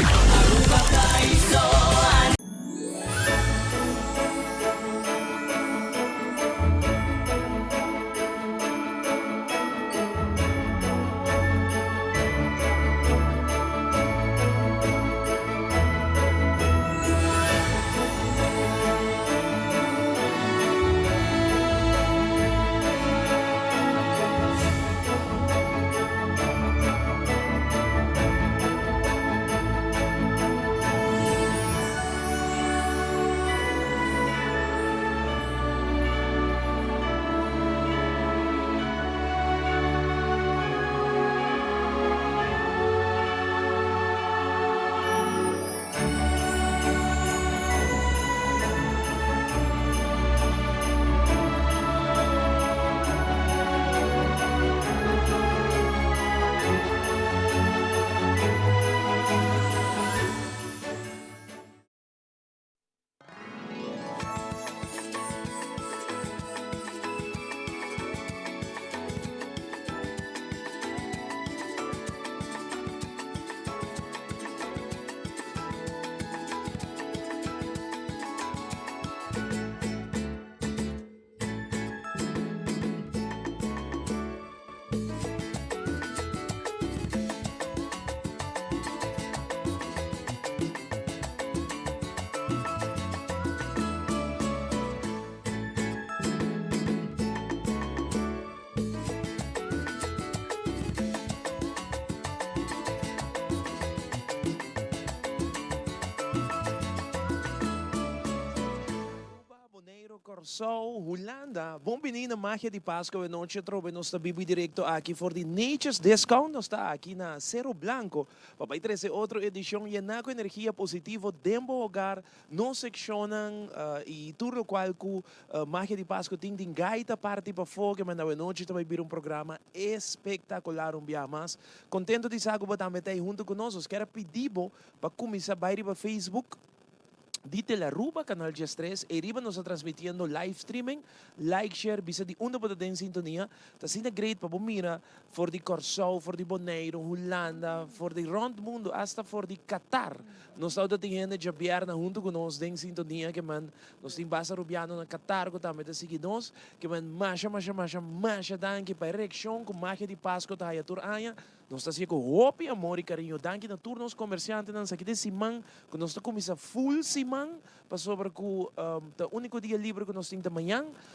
Corsou, Holanda. Bom menino, Magia de Páscoa e noite trove nós está bibi direto aqui for the Nature's Discount. Nós está aqui na Cerro Blanco. Papai trazer outra edição e na com energia positiva dembo hogar no seccionam e tudo qual que Magia de Páscoa tem gaita parte para fogo, mas na noite também vir programa espetacular dia mais. Contento de saber que também está junto conosco. Quero pedir para começar a para Facebook. Dite la Aruba, canal G3, e riba nos transmitiendo live streaming, like, share, bisa di una bota din sintonia. Tas ina great pa bumira for di Corsou, for di Bonaire, Holanda, for di rond mundo, hasta for di Qatar. Nos tau dating hende jabiar na junto con nos din sintonia que man nos tin basa rubiano na Qatar ko tamit ta sige nos que man masha dan que pa erection com magia de Páscoa ta haya tur aya. Nós está com hope, amor e carinho. Danke na turnos comerciantes nan sakit simang, que nós está começa full simang, para sobre que o único dia livre que nós temos de manhã,